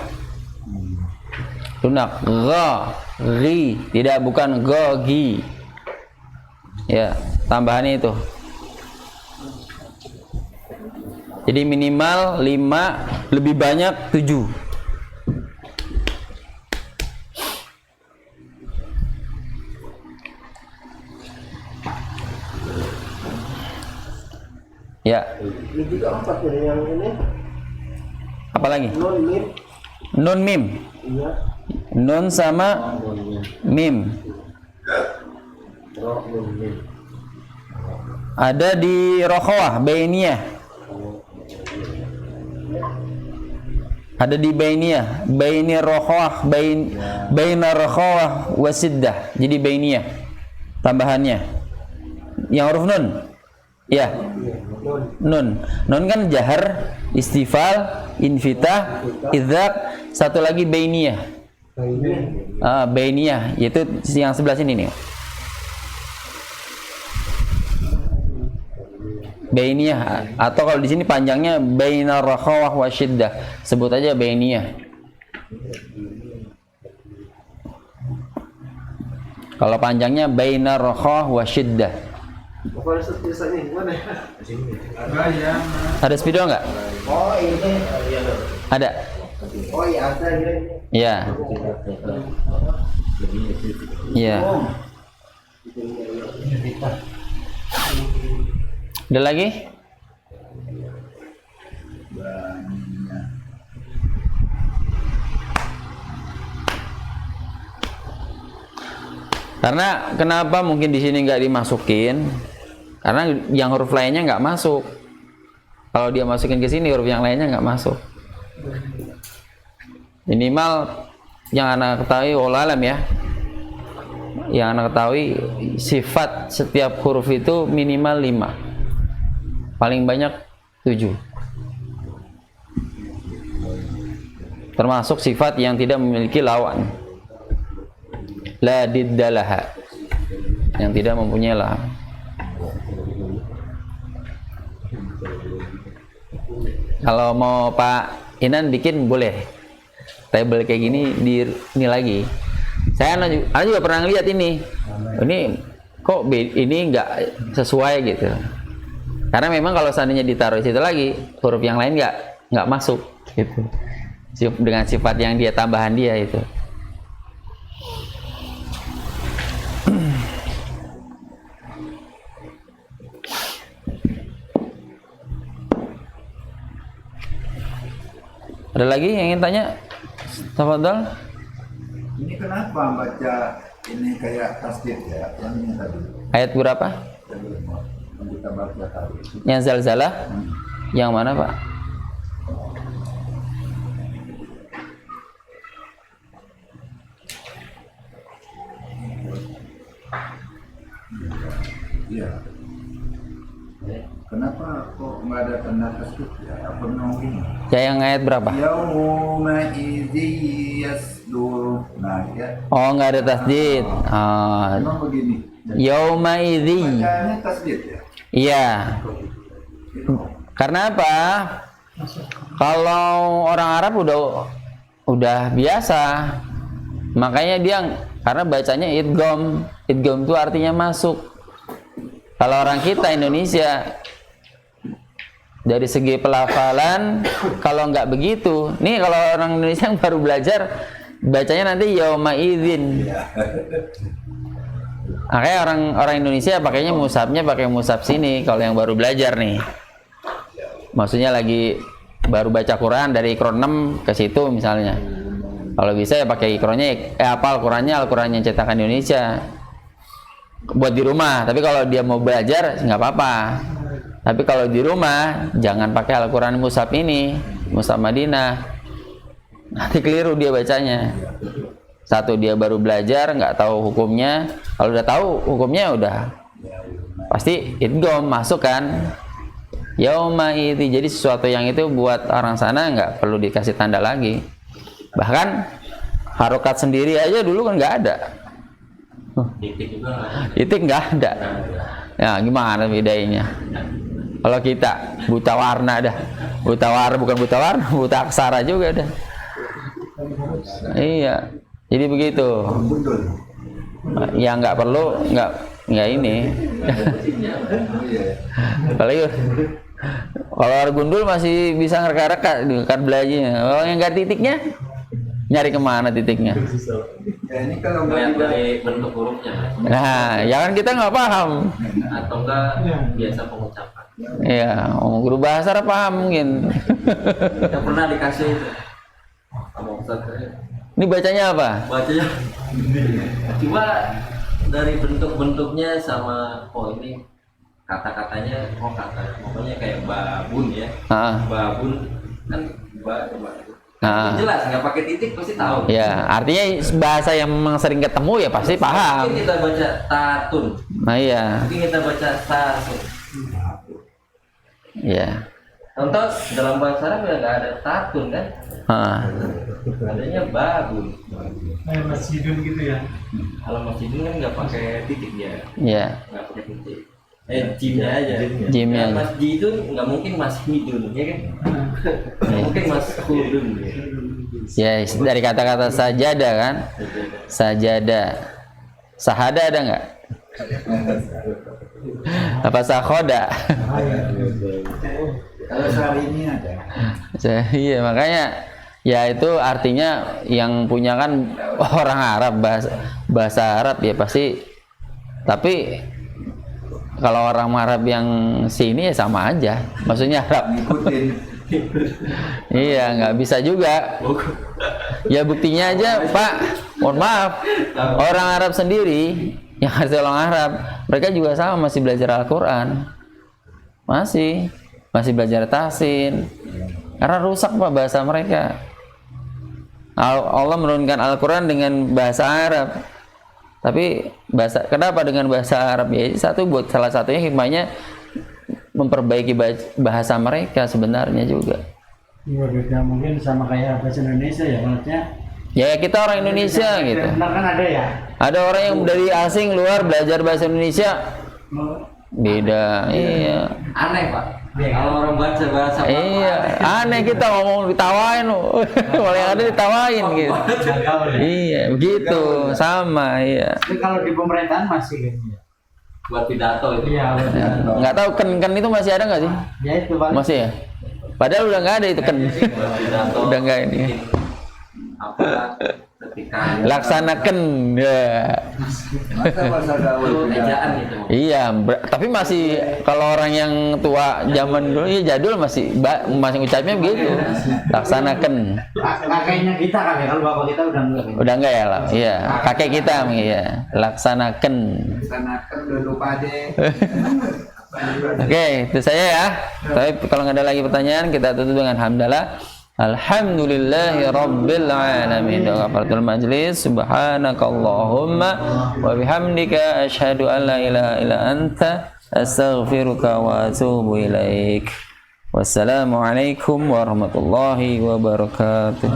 Lunak gha, ghi, tidak, bukan go, gi. Ya, tambahannya itu. Jadi minimal 5, lebih banyak 7. Ya. Ini juga 4 ya yang ini. Apalagi? Non mim. Nun mim. Iya. Nun sama mim. Ada di rokhawah, bainiyah. Ada di bainiyah, baini rokhawah, baina rokhawah wasiddah. Jadi bainiyah tambahannya. Yang huruf nun. Ya. Nun. Nun kan jahar, istifal, infitah, idzaq, satu lagi bainiyah. Bainiyah, yaitu yang sebelah sini nih. Bainiyah, atau kalau di sini panjangnya bainar rakhawah wa syiddah, sebut aja bainiyah. Kalau panjangnya bainar rakhawah wa syiddah. Ada spidol nggak? Oh ini. Ada. Oh iya ada ini. Ya. Ya. Ada lagi? Karena kenapa mungkin di sini nggak dimasukin? Karena yang huruf lainnya nggak masuk. Kalau dia masukin ke sini, huruf yang lainnya nggak masuk. Minimal yang anak ketahui, wallahu alam ya. Yang anak ketahui sifat setiap huruf itu minimal 5. Paling banyak 7. Termasuk sifat yang tidak memiliki lawan. La diddalaha, yang tidak mempunyai lawan. Kalau mau Pak Inan bikin boleh. Table kayak gini di ini lagi. Saya juga pernah lihat ini. Ini kok ini nggak sesuai gitu. Karena memang kalau seandainya ditaruh di situ lagi, huruf yang lain nggak masuk gitu. Dengan sifat yang dia tambahan dia itu. Ada lagi yang ingin tanya? Tafadhol. Ini kenapa baca ini kayak tasdid ya? Yang ini tadi. Ayat berapa? Yang kita baca tadi. Yang zalzalah? Yang mana, Pak? Iya. Kenapa kok nggak ada tanda tasdid ya? Apa memang gini? Ya, yang ayat berapa? Yauma idzi yasdur. Nah, ya. Oh, nggak ada tasdid. Memang begini. Yauma idzi. Bacanya tasdid ya. Iya. Karena apa? Kalau orang Arab udah biasa, makanya dia karena bacanya idgham. Idgham itu artinya masuk. Kalau orang kita Indonesia dari segi pelafalan kalau nggak begitu, nih kalau orang Indonesia yang baru belajar bacanya nanti yauma idzin. Makanya orang Indonesia pakainya mushafnya pakai mushaf sini kalau yang baru belajar nih. Maksudnya lagi baru baca Quran dari Iqra 6 ke situ misalnya. Kalau bisa ya pakai Iqra-nya apa Al-Qurannya cetakan Indonesia. Buat di rumah, tapi kalau dia mau belajar nggak apa-apa. Tapi kalau di rumah jangan pakai Al-Quran mushaf ini, mushaf Madinah. Nanti keliru dia bacanya. Satu, dia baru belajar nggak tahu hukumnya. Kalau udah tahu hukumnya udah pasti idgham masuk kan. Yauma idzi, jadi sesuatu yang itu buat orang sana nggak perlu dikasih tanda lagi. Bahkan harokat sendiri aja dulu kan nggak ada. Titik nggak ada. Ya gimana bedanya? Kalau kita buta warna dah, buta warna bukan buta warna, buta aksara juga dah. Iya, jadi begitu. Ya nggak perlu, nggak ini. Kalau orang gundul masih bisa ngereka-reka di belajarnya. Kalau yang nggak titiknya, nyari kemana titiknya? Ya, ini kalau Lihat nggak dari bentuk hurufnya. Nah, ya kan kita nggak paham. Atau enggak biasa pengucapan. Iya, guru bahasa Arab paham mungkin. Kita pernah dikasih itu sama Ustaz. Ini bacanya apa? Bacanya cuma dari bentuk-bentuknya sama ini kata-katanya pokoknya kayak babun ya. Babun kan jelas nggak pakai titik pasti tahu. Ya, artinya bahasa yang memang sering ketemu ya pasti paham. Mungkin kita baca tatun. Nah iya. Mungkin kita baca tatun. Iya. Contoh dalam bahasa Arab ya nggak ada tatun kan? Adanya babun. Kayak masjidun gitu ya. Kalau masjidun kan nggak pakai titik dia. Iya. Nggak pakai titik. Jimnya aja. Jimnya aja. Masjidun nggak mungkin masjidun ya kan? Nggak mungkin masjidun. Ya, dari kata-kata sajada kan? Sajada. Sahada ada nggak? Apa sakhoda? kalau sehari ini ada. Iya, makanya ya itu artinya yang punya kan orang Arab, bahasa Arab ya pasti. Tapi kalau orang Arab yang sini ya sama aja, maksudnya Arab. Ngikutin. Iya, nggak bisa juga. Ya buktinya aja, Pak. Mohon maaf, orang Arab sendiri yang harus orang Arab, mereka juga sama masih belajar Al-Quran, masih belajar tahsin, karena rusak Pak bahasa mereka. Allah menurunkan Al-Quran dengan bahasa Arab, tapi kenapa dengan bahasa Arab? Ya salah satunya hikmahnya memperbaiki bahasa mereka sebenarnya juga. Iya, beda mungkin sama kayak bahasa Indonesia ya, maksudnya. Ya kita orang Indonesia gitu. Benar kan ada ya? Ada orang yang dari asing luar belajar bahasa Indonesia, beda. Iya. Aneh Pak. Kalau orang baca bahasa Iya, aneh kita ngomong ditawain, malah yang ada ditawain gitu. Iya, begitu, sama, iya. Tapi kalau di pemerintahan masih kayaknya. buat pidato itu. Iya, benar. Nggak tahu ken itu masih ada nggak sih? Ya itu paling. Masih ya? Padahal udah nggak ada itu ken. Buat pidato. Udah nggak ini. Apa ketika Laksanakan ya. Masa bahasa gaul ejaan gitu. Iya, tapi masih kalau orang yang tua zaman dulu ya jadul masih ucapnya begitu. Laksanakan. Kakeknya kita kali, kalau bapak kita udah enggak. Udah enggak ya lah. Iya, kakek kita iya. Laksanakan. Laksanakan udah lupa deh. Oke, itu saya ya. Tapi kalau nggak ada lagi pertanyaan, kita tutup dengan hamdalah. Alhamdulillahi Rabbil Alamin. Ghafaratul majlis. Subhanakallahumma wa bihamdika asyhadu an la ilaha illa anta astaghfiruka wa atubu ilaik. Wassalamualaikum warahmatullahi wabarakatuh.